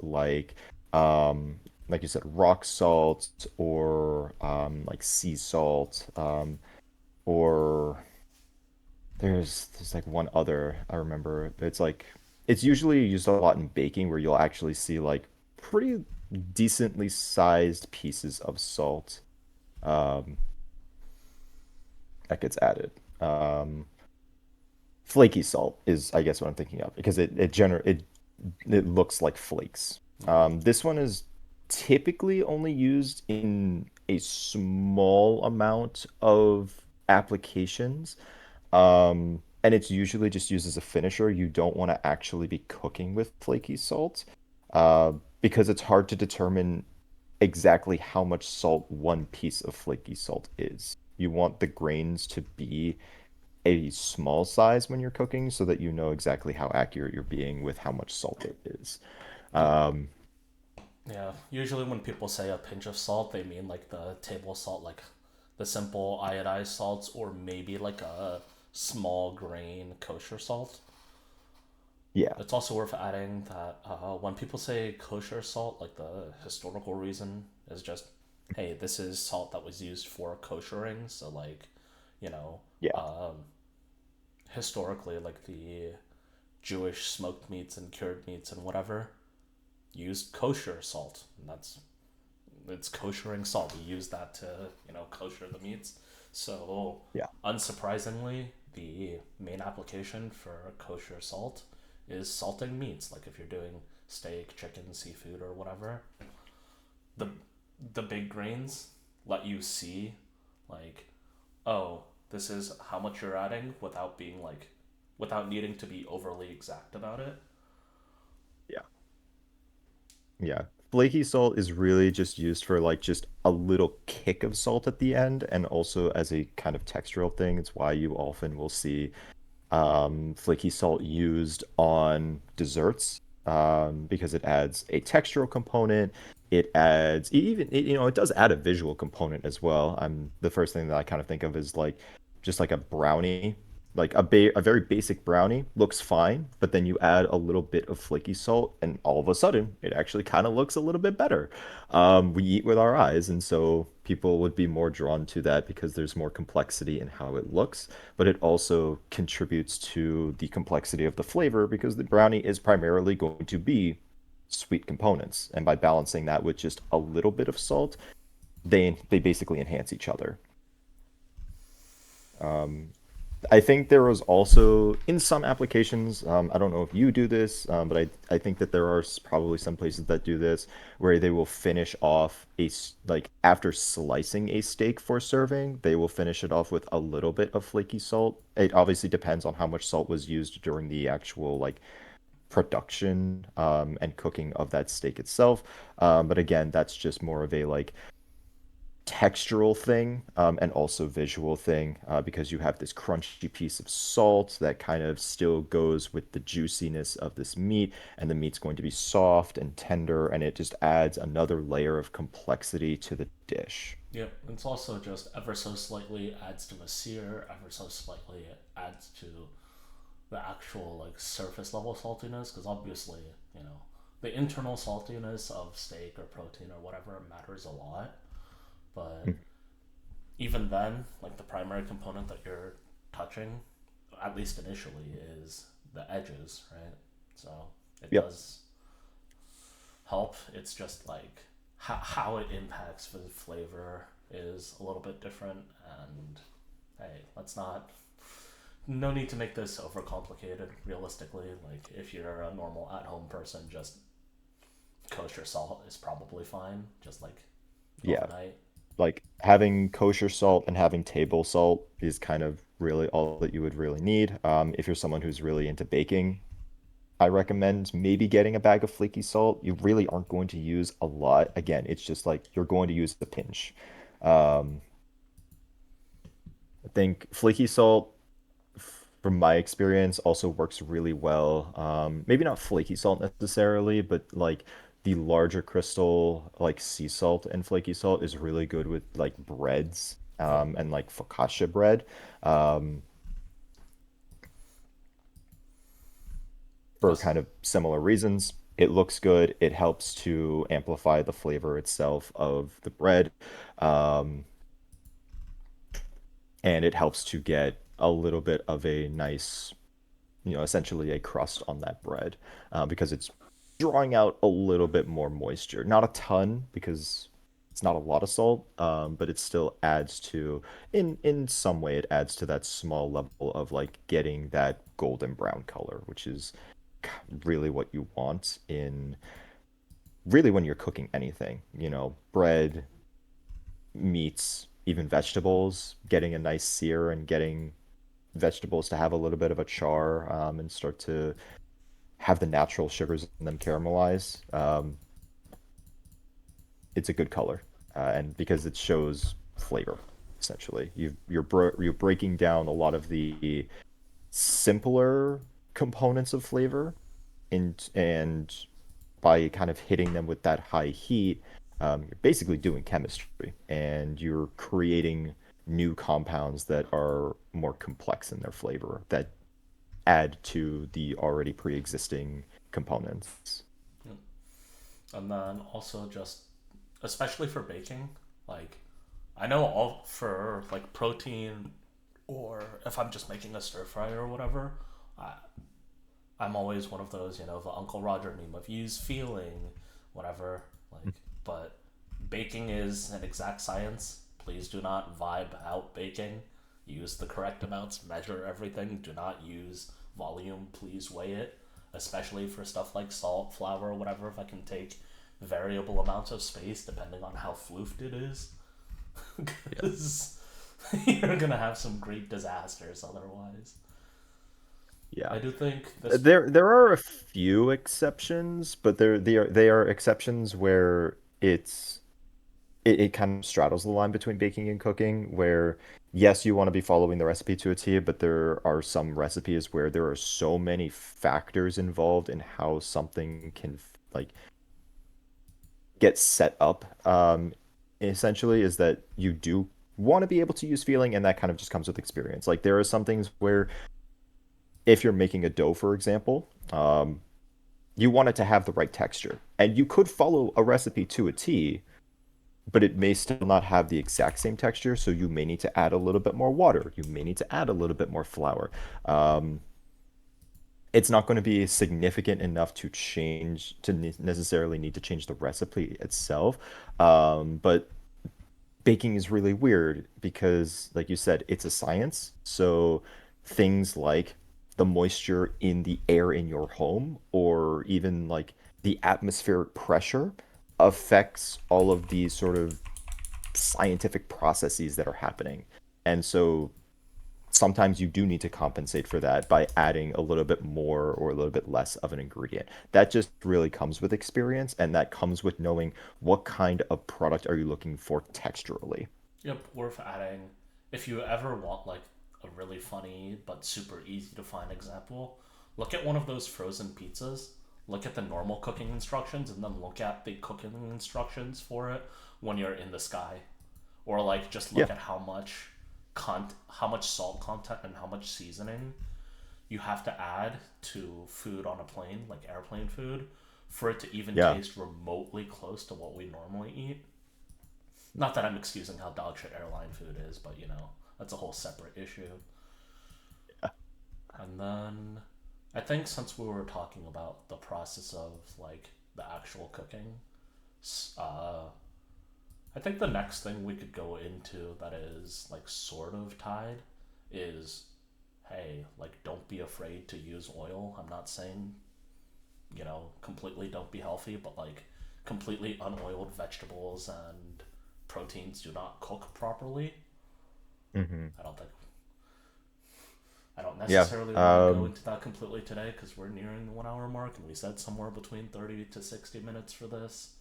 like you said, rock salt or like sea salt, or there's like one other I remember. It's usually used a lot in baking where you'll actually see like pretty decently sized pieces of salt um, that gets added. Um, Flaky salt is, I guess, what I'm thinking of because it looks like flakes. Mm-hmm. This one is typically only used in a small amount of applications. And it's usually just used as a finisher. You don't want to actually be cooking with flaky salt, uh, because it's hard to determine exactly how much salt one piece of flaky salt is. You want the grains to be a small size when you're cooking so that you know exactly how accurate you're being with how much salt it is. Yeah. Um, Yeah, usually when people say a pinch of salt, they mean like the table salt, like the simple iodized salts, or maybe like a small grain kosher salt. yeah, It's also worth adding that when people say kosher salt, like the historical reason is just, hey, this is salt that was used for koshering. So, like, you know, yeah, um, historically, like the Jewish smoked meats and cured meats and whatever used kosher salt. And it's koshering salt. We use that to, kosher the meats. So, yeah, unsurprisingly, the main application for kosher salt is salting meats. Like if you're doing steak, chicken, seafood, or whatever, the the big grains let you see, like, oh, this is how much you're adding without needing to be overly exact about it. yeah, yeah. Flaky salt is really just used for like just a little kick of salt at the end, and also as a kind of textural thing. It's why you often will see flaky salt used on desserts, because it adds a textural component. It adds it does add a visual component as well. The first thing that I kind of think of is like just like a brownie. Like a very basic brownie looks fine, but then you add a little bit of flaky salt, and all of a sudden, it actually kind of looks a little bit better. We eat with our eyes, and so people would be more drawn to that because there's more complexity in how it looks, but it also contributes to the complexity of the flavor because the brownie is primarily going to be sweet components, and by balancing that with just a little bit of salt, they basically enhance each other. Um, I think there was also in some applications, I don't know if you do this, but I think that there are probably some places that do this where they will finish off like after slicing a steak for serving, they will finish it off with a little bit of flaky salt. It obviously depends on how much salt was used during the actual like production and cooking of that steak itself. But again, that's just more of a like textural thing and also visual thing because you have this crunchy piece of salt that kind of still goes with the juiciness of this meat, and the meat's going to be soft and tender, and it just adds another layer of complexity to the dish. Yep, it's also just ever so slightly adds to a sear, ever so slightly it adds to the actual like surface level saltiness, because obviously, you know, the internal saltiness of steak or protein or whatever matters a lot, but even then, like the primary component that you're touching, at least initially, is the edges, right? So it Yep. does help. It's just like how it impacts the flavor is a little bit different. And hey, let's not. No need to make this overcomplicated. Realistically, like if you're a normal at-home person, just kosher salt is probably fine. Just like Yeah. overnight. Like having kosher salt and having table salt is kind of really all that you would really need. If you're someone who's really into baking, I recommend maybe getting a bag of flaky salt. You really aren't going to use a lot. Again, it's just like you're going to use a pinch. Um, I think flaky salt, from my experience, also works really well. Maybe not flaky salt necessarily, but like the larger crystal, like sea salt and flaky salt is really good with like breads, Yep. and like focaccia bread. Um, for This. kind of similar reasons. It looks good. It helps to amplify the flavor itself of the bread. Um, and it helps to get a little bit of a nice, essentially a crust on that bread because it's drawing out a little bit more moisture. Not a ton because it's not a lot of salt, but it still adds to, in some way, it adds to that small level of like getting that golden brown color, which is really what you want in really when you're cooking anything, bread, meats, even vegetables, getting a nice sear and getting vegetables to have a little bit of a char and start to have the natural sugars in them caramelize. It's a good color, and because it shows flavor, essentially, you're breaking down a lot of the simpler components of flavor, and by kind of hitting them with that high heat, you're basically doing chemistry and you're creating new compounds that are more complex in their flavor that add to the already pre-existing components. Yep. And then also just, especially for baking, like I know all for like protein, or if I'm just making a stir fry or whatever, I, I'm always one of those, you know, the Uncle Roger meme of use feeling, whatever. Like, but baking is an exact science. Please do not vibe out baking. Use the correct amounts, measure everything. Do not use volume. Please weigh it, especially for stuff like salt, flour, or whatever. If I can take variable amounts of space depending on how floofed it is, Yeah. because you're gonna have some great disasters otherwise. Yeah. I do think this. There are a few exceptions, but they are exceptions where it kind of straddles the line between baking and cooking, where yes, you want to be following the recipe to a T, but there are some recipes where there are so many factors involved in how something can like get set up. Essentially, is that you do. want to be able to use feeling, and that kind of just comes with experience. Like there are some things where if you're making a dough, for example, you want it to have the right texture, and you could follow a recipe to a T, but it may still not have the exact same texture. So you may need to add a little bit more water. You may need to add a little bit more flour. Um, it's not going to be significant enough to change to necessarily need to change the recipe itself. But baking is really weird because, like you said, it's a science. So things like the moisture in the air in your home, or even like the atmospheric pressure, affects all of these sort of scientific processes that are happening. And so sometimes you do need to compensate for that by adding a little bit more or a little bit less of an ingredient. That just really comes with experience, and that comes with knowing what kind of product are you looking for texturally. Yep, worth adding. If you ever want like a really funny but super easy to find example, look at one of those frozen pizzas. Look at the normal cooking instructions and then look at the cooking instructions for it when you're in the sky. Or like just Yeah, look at how much salt content and how much seasoning you have to add to food on a plane, like airplane food, for it to even yeah. taste remotely close to what we normally eat. Not that I'm excusing how dog shit airline food is, but you know, that's a whole separate issue. And then I think since we were talking about the process of like the actual cooking, uh, I think the next thing we could go into that is like sort of tied is hey, like don't be afraid to use oil. I'm not saying, you know, completely don't be healthy, but like completely unoiled vegetables and proteins do not cook properly. Hmm. I don't think I don't Yeah. necessarily want to go into that completely today because we're nearing the 1 hour mark and we said somewhere between 30 to 60 minutes for this.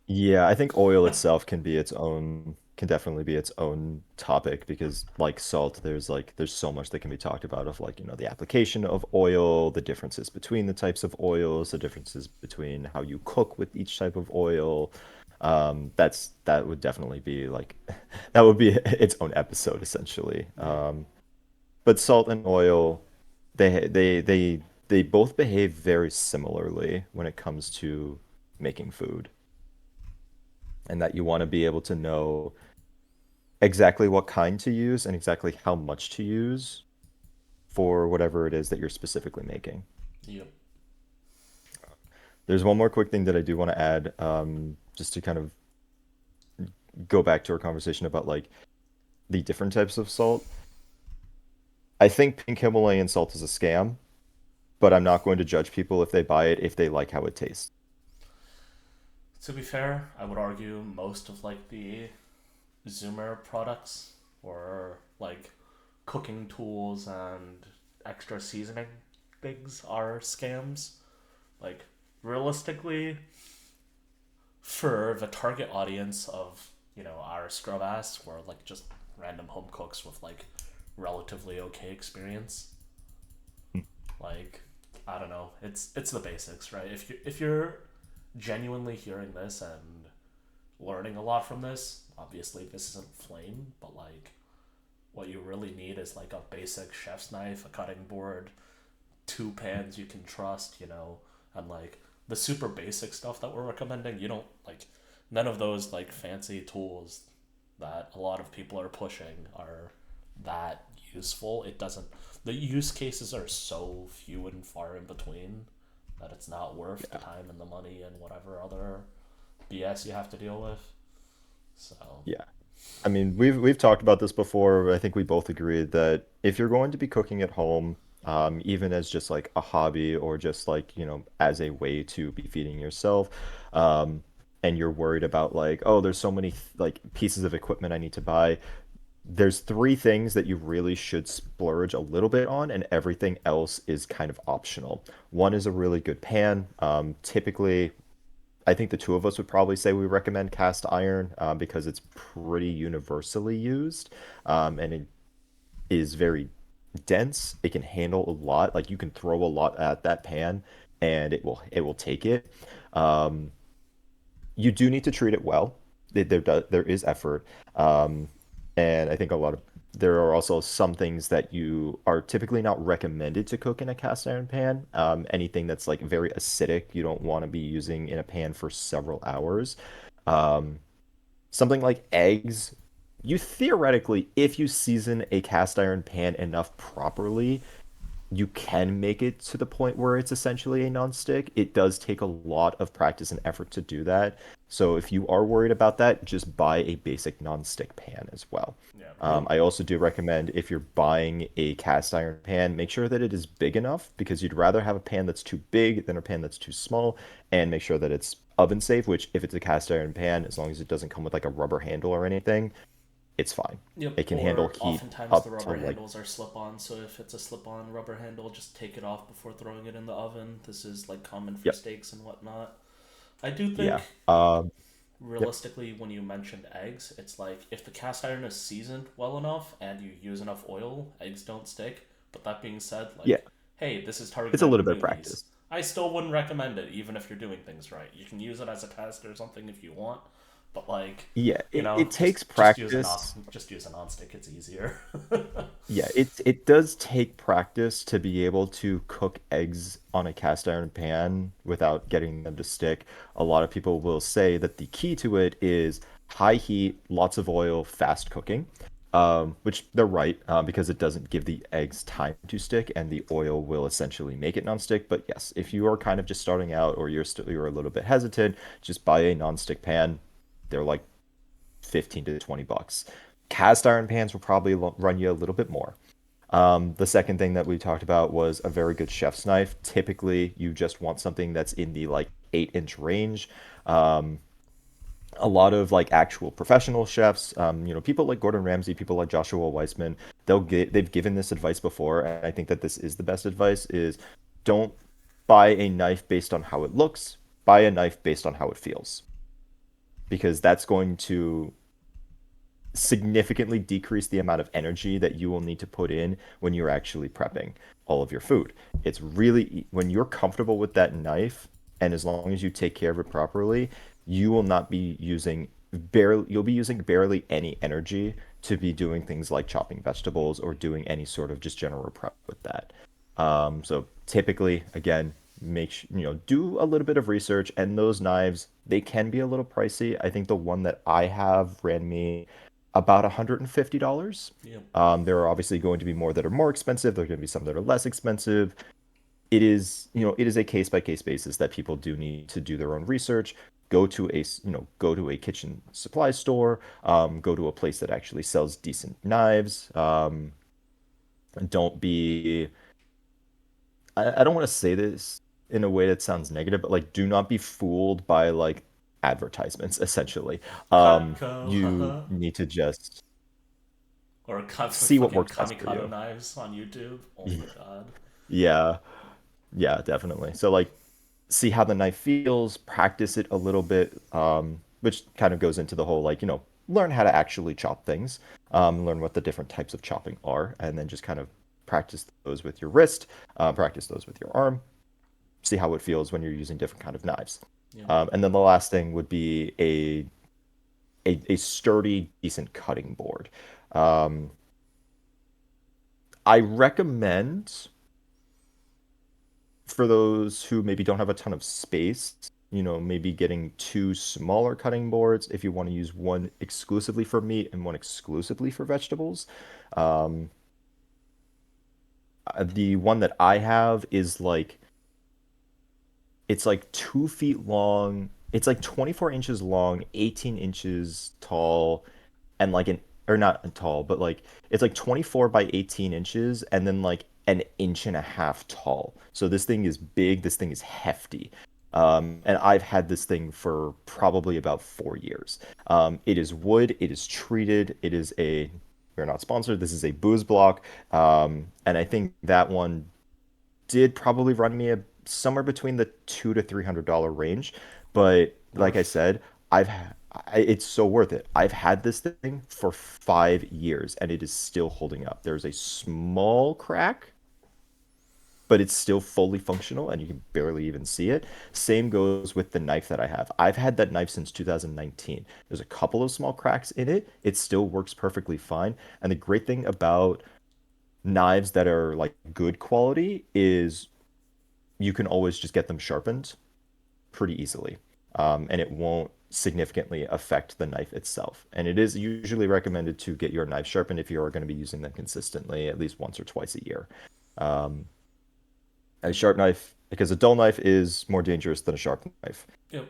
Yeah, I think oil itself can be its own, can definitely be its own topic because like salt, there's so much that can be talked about of like, the application of oil, the differences between the types of oils, the differences between how you cook with each type of oil. That would definitely be like that would be its own episode essentially. Yep. But salt and oil, they both behave very similarly when it comes to making food, and that you want to be able to know exactly what kind to use and exactly how much to use for whatever it is that you're specifically making. Yep. There's one more quick thing that I do want to add, just to kind of go back to our conversation about like the different types of salt. I think pink Himalayan salt is a scam, but I'm not going to judge people if they buy it if they like how it tastes. To be fair, I would argue most of like the Zoomer products or like cooking tools and extra seasoning things are scams. Like realistically, for the target audience of our scrub ass, we're like just random home cooks with like relatively okay experience. Like I don't know, it's the basics, right? If you're genuinely hearing this and learning a lot from this, obviously this isn't flame, but like what you really need is like a basic chef's knife, a cutting board, two pans you can trust, and like the super basic stuff that we're recommending, you don't like none of those like fancy tools that a lot of people are pushing are that useful. It doesn't the use cases are so few and far in between that it's not worth the Yeah. time and the money and whatever other BS you have to deal with. So, Yeah. I mean, we've talked about this before. I think we both agreed that if you're going to be cooking at home, even as just like a hobby or just like, as a way to be feeding yourself, and you're worried about like, oh, there's so many like pieces of equipment I need to buy. There's three things that you really should splurge a little bit on, and everything else is kind of optional. One is a really good pan. Typically, I think the two of us would probably say we recommend cast iron, because it's pretty universally used, and it is very dense. It can handle a lot. Like you can throw a lot at that pan, and it will take it. Um, you do need to treat it well. There is effort. And I think there are also some things that you are typically not recommended to cook in a cast iron pan. Anything that's like very acidic, you don't want to be using in a pan for several hours. Um, Something like eggs, you theoretically, if you season a cast iron pan enough properly, you can make it to the point where it's essentially a non-stick. It does take a lot of practice and effort to do that. So if you are worried about that, just buy a basic non-stick pan as well. Yeah. I also do recommend if you're buying a cast iron pan, make sure that it is big enough because you'd rather have a pan that's too big than a pan that's too small, and make sure that it's oven safe, which if it's a cast iron pan, as long as it doesn't come with like a rubber handle or anything, it's fine. Yep. It can handle Or heat oftentimes the up to rubber like, handles are slip-on, so if it's a slip-on rubber handle, just take it off before throwing it in the oven. This is like common for yep, steaks and whatnot. I do yeah. think Yep. realistically, when you mentioned eggs, it's like if the cast iron is seasoned well enough and you use enough oil, eggs don't stick. But that being said, Yeah, like, hey, this is it's targeted a at little bit of newbies. practice. I still wouldn't recommend it, even if you're doing things right. You can use it as a test or something if you want, but like, Yeah, you it, know, it takes non practice. just use a nonstick. It's easier. Yeah, it does take practice to be able to cook eggs on a cast iron pan without getting them to stick. A lot of people will say that the key to it is high heat, lots of oil, fast cooking. Which they're right, because it doesn't give the eggs time to stick, and the oil will essentially make it nonstick. But yes, if you are kind of just starting out or you're a little bit hesitant, just buy a nonstick pan. They're like 15 to 20 bucks. Cast iron pans will probably run you a little bit more. The second thing that we talked about was a very good chef's knife. Typically, you just want something that's in the like 8-inch range. Um, a lot of like actual professional chefs, people like Gordon Ramsay, people like Joshua Weissman, they've given this advice before, and I think that this is the best advice is don't buy a knife based on how it looks, buy a knife based on how it feels, because that's going to significantly decrease the amount of energy that you will need to put in when you're actually prepping all of your food. It's really when you're comfortable with that knife, and as long as you take care of it properly, you will not be using you'll be using barely any energy to be doing things like chopping vegetables or doing any sort of just general prep with that. So typically, again, do a little bit of research, and those knives, they can be a little pricey. I think the one that I have ran me about $150. Yep. There are obviously going to be more that are more expensive. There are going to be some that are less expensive. It is a case by case basis that people do need to do their own research. Go to a kitchen supply store. Go to a place that actually sells decent knives. Don't be I don't want to say this in a way that sounds negative, but like do not be fooled by like advertisements, essentially. Cutco, You haha. need to just Or cut see what fucking works best for kamikado you. knives on YouTube. Oh my god. Yeah, yeah, definitely. So like see how the knife feels, practice it a little bit, which kind of goes into the whole like, learn how to actually chop things, learn what the different types of chopping are, and then just kind of practice those with your wrist, practice those with your arm, see how it feels when you're using different kind of knives. Yep. And then the last thing would be a sturdy, decent cutting board. Um, I recommend for those who maybe don't have a ton of space, maybe getting two smaller cutting boards if you want to use one exclusively for meat and one exclusively for vegetables. Um, the one that I have is like it's like 2 feet long. It's like 24 inches long, 18 inches tall, and like or not tall, but like it's like 24 by 18 inches and then like an inch and a half tall. So this thing is big, this thing is hefty. And I've had this thing for probably about 4 years. It is wood, it is treated, we're not sponsored, this is a booze block. And I think that one did probably run me somewhere between the $200 to $300 range. But like I Worth. said, it's so worth it. I've had this thing for 5 years and it is still holding up. There's a small crack, but it's still fully functional and you can barely even see it. Same goes with the knife that I have. I've had that knife since 2019. There's a couple of small cracks in it. It still works perfectly fine. And the great thing about knives that are like good quality is you can always just get them sharpened pretty easily. And it won't significantly affect the knife itself. And it is usually recommended to get your knife sharpened if you're going to be using them consistently, at least once or twice a year. Um, a And sharp knife, because a dull knife is more dangerous than a sharp knife. you know,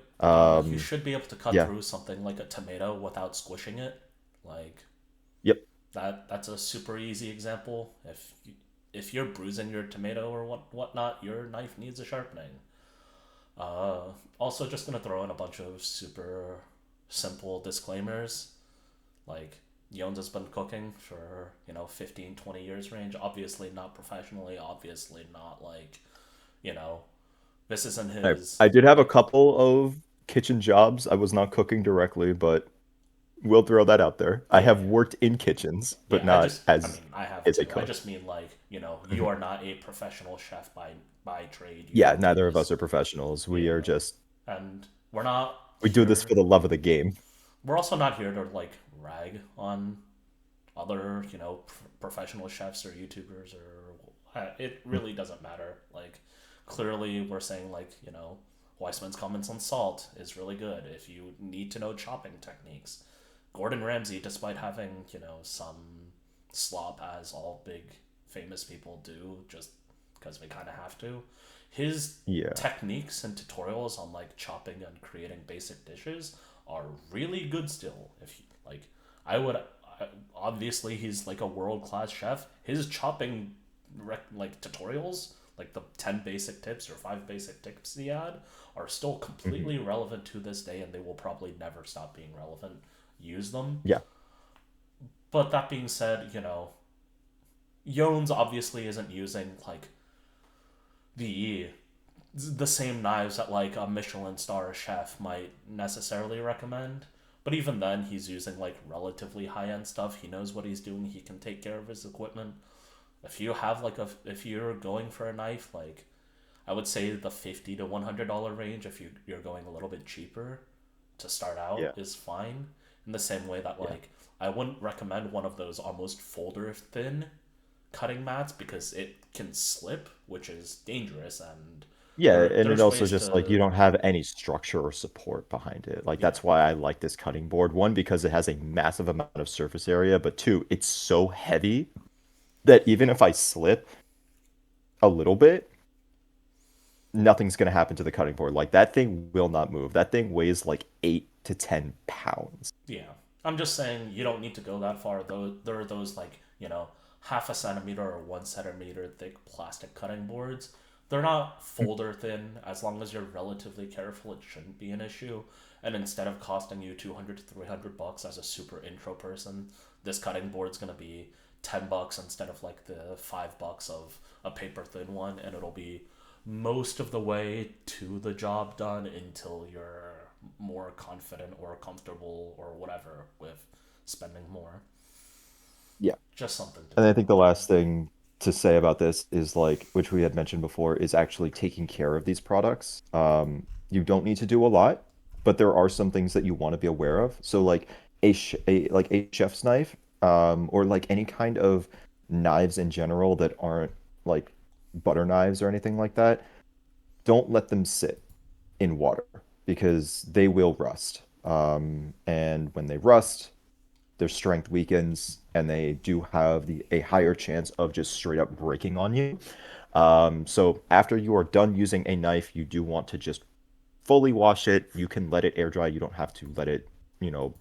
you Um, should be able to cut yeah, through something like a tomato without squishing it. Like yep. that's a super easy example. If you're bruising your tomato or whatnot, your knife needs a sharpening. Also, just gonna throw in a bunch of super simple disclaimers. Like, Jones has been cooking for, 15, 20 years range. Obviously not professionally. Obviously not like, you know, this isn't his, I did have a like, couple of kitchen jobs. I was not cooking directly, but we'll throw that out there. I yeah, have worked in kitchens, but yeah. not I mean, as I have as a too. I cook. just mean like, you Mhm. are not a professional chef by trade. You Yeah, don't neither of use, us are professionals. We are yeah. just And we're not we do this here, for the love of the game. we're also not here to like rag on other, professional chefs or YouTubers or it really doesn't matter. Like, clearly, we're saying like, Weissman's comments on salt is really good if you need to know chopping techniques. Gordon Ramsay, despite having some slop as all big famous people do, just because we kind of have to, his Yeah. techniques and tutorials on like chopping and creating basic dishes are really good still. If you, like, I would obviously he's like a world class chef. His chopping like tutorials, like the 10 basic tips or 5 basic tips he had, are still Mhm. completely relevant to this day, and they will probably never stop being relevant. Use them. Yeah. But that being said, Yones obviously isn't using like the the same knives that like a Michelin star chef might necessarily recommend. But even then, he's using like relatively high end stuff. He knows what he's doing. He can take care of his equipment. If you're going for a knife, like, I would say the $50 to $100 range. If you're going a little bit cheaper to start out Yeah. is fine. In the same way that, Yeah. like, I wouldn't recommend one of those almost folder thin cutting mats because it can slip, which is dangerous. And Yeah, and it there's also ways just like you to, don't have any structure or support behind it. Like yeah, that's why I like this cutting board. One, because it has a massive amount of surface area, but two, it's so heavy that even if I slip a little bit, nothing's gonna happen to the cutting board. Like that thing will not move. That thing weighs like 8 to 10 pounds. yeah. I'm just saying you don't need to go that far. Though there are those like half a centimeter or 1 centimeter thick plastic cutting boards. They're not folder thin. As long as you're relatively careful, it shouldn't be an issue. And instead of costing you 200 to $300 as a super intro person, this cutting board's gonna be $10 instead of like the $5 of a paper thin one, and it'll be most of the way to the job done until you're more confident or comfortable or whatever with spending more. Yeah. Just something to And I keep think in the mind. last thing to say about this is like, which we had mentioned before, is actually taking care of these products. You don't need to do a lot, but there are some things that you want to be aware of. So like a chef's knife, or like any kind of knives in general that aren't like butter knives or anything like that, don't let them sit in water because they will rust. And when they rust, their strength weakens and they do have a higher chance of just straight up breaking on you. So after you are done using a knife, you do want to just fully wash it. You can let it air dry. You don't have to let it, you know,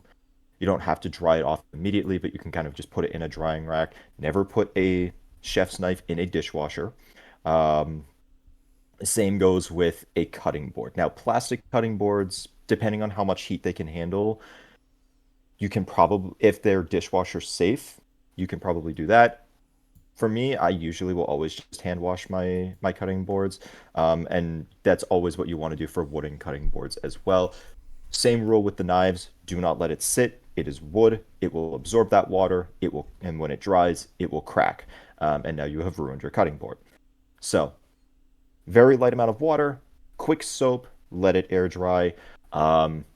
you don't have to dry it off immediately, but you can kind of just put it in a drying rack. Never put a chef's knife in a dishwasher. Um, Same goes with a cutting board. Now, plastic cutting boards, depending on how much heat they can handle, you can probably, if they're dishwasher safe, you can probably do that. For me, I usually will always just hand wash my cutting boards, and that's always what you want to do for wooden cutting boards as well. Same rule with the knives. Do not let it sit. It is wood. It will absorb that water. It will, and when it dries, it will crack. And now you have ruined your cutting board. So. Very light amount of water, quick soap, let it air dry.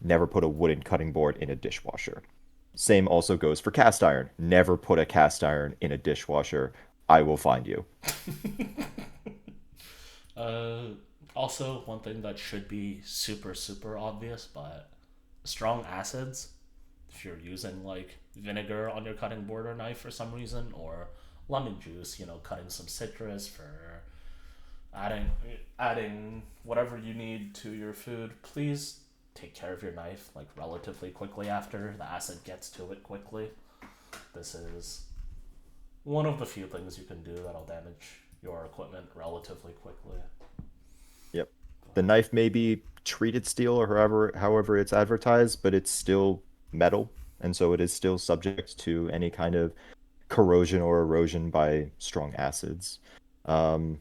Never put a wooden cutting board in a dishwasher. Same also goes for cast iron. Never put a cast iron in a dishwasher. I will find you. Uh, Also, one thing that should be super, super obvious, but strong acids, if you're using like vinegar on your cutting board or knife for some reason, or lemon juice, cutting some citrus for adding adding whatever you need to your food, please take care of your knife like relatively quickly after the acid gets to it quickly. This is one of the few things you can do that'll damage your equipment relatively quickly. Yep. The But knife may be treated steel or however it's advertised, but it's still metal, and so it is still subject to any kind of corrosion or erosion by strong acids. Um,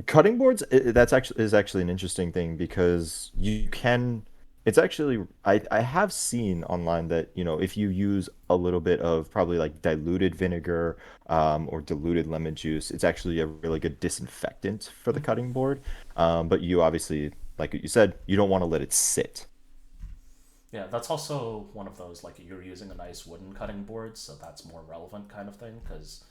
Cutting boards, that's actually is actually an interesting thing because you can. It's actually I have seen online that if you use a little bit of probably like diluted vinegar or diluted lemon juice, it's actually a really good disinfectant for the cutting board. But you obviously, like you said, you don't want to let it sit. yeah, that's also one of those like you're using a nice wooden cutting board, so that's more relevant kind of thing. Because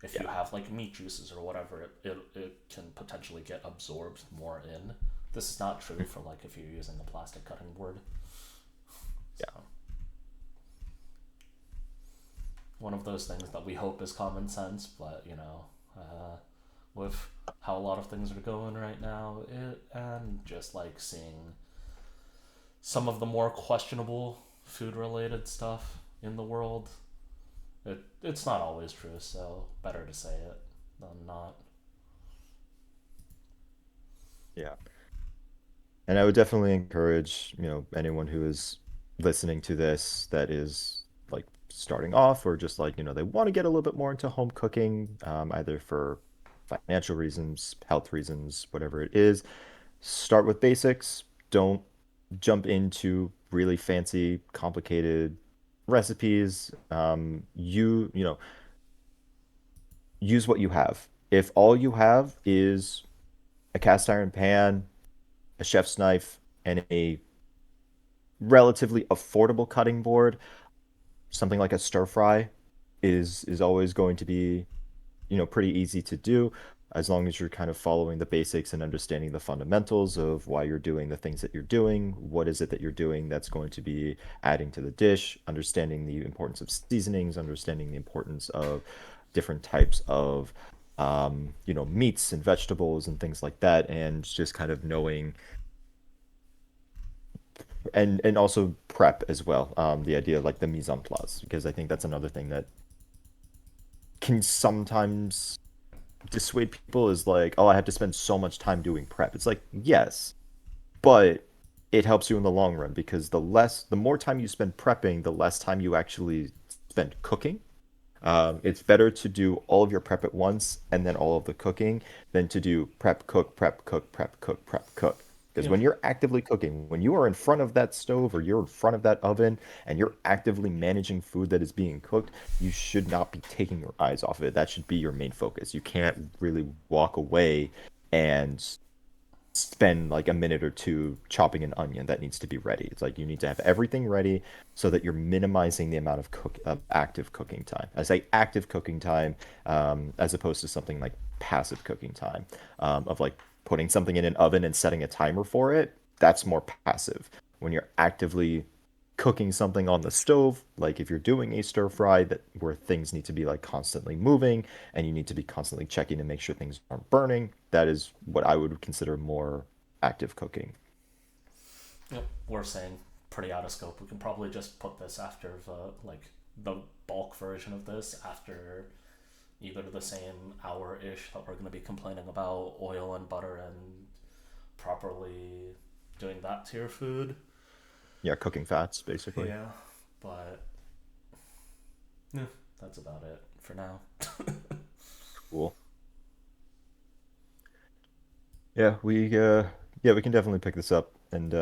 if Yeah. you have like meat juices or whatever, it can potentially get absorbed more in. This is not true for like if you're using a plastic cutting board. Yeah. So one of those things that we hope is common sense, but with how a lot of things are going right now, and just like seeing some of the more questionable food related stuff in the world, it's not always true, so better to say it than not. Yeah. And I would definitely encourage, anyone who is listening to this that is like starting off or just like, they want to get a little bit more into home cooking, either for financial reasons, health reasons, whatever it is. Start with basics. Don't jump into really fancy, complicated recipes. Use what you have. If all you have is a cast iron pan, a chef's knife, and a relatively affordable cutting board, something like a stir fry is always going to be, pretty easy to do as long as you're kind of following the basics and understanding the fundamentals of why you're doing the things that you're doing. What is it that you're doing that's going to be adding to the dish, understanding the importance of seasonings, understanding the importance of different types of meats and vegetables and things like that, and just kind of knowing and also prep as well. The idea of like the mise en place, because I think that's another thing that can sometimes dissuade people is like, oh, I have to spend so much time doing prep. It's like, yes, but it helps you in the long run because the more time you spend prepping, the less time you actually spend cooking. It's better to do all of your prep at once and then all of the cooking than to do prep, cook, prep, cook, prep, cook, prep, cook. Because Yep. when you're actively cooking, when you are in front of that stove or you're in front of that oven and you're actively managing food that is being cooked, you should not be taking your eyes off of it. That should be your main focus. You can't really walk away and spend like a minute or two chopping an onion that needs to be ready. It's like you need to have everything ready so that you're minimizing the amount of active cooking time. I say active cooking time as opposed to something like passive cooking time of like putting something in an oven and setting a timer for it. That's more passive. When you're actively cooking something on the stove, like if you're doing a stir fry that where things need to be like constantly moving and you need to be constantly checking to make sure things aren't burning, that is what I would consider more active cooking. Yep. We're saying pretty out of scope. We can probably just put this after the bulk version of this after either the same hour ish that we're going to be complaining about oil and butter and properly doing that to your food. Yeah, cooking fats basically. Yeah, but yeah, that's about it for now. Cool. Yeah, we can definitely pick this up and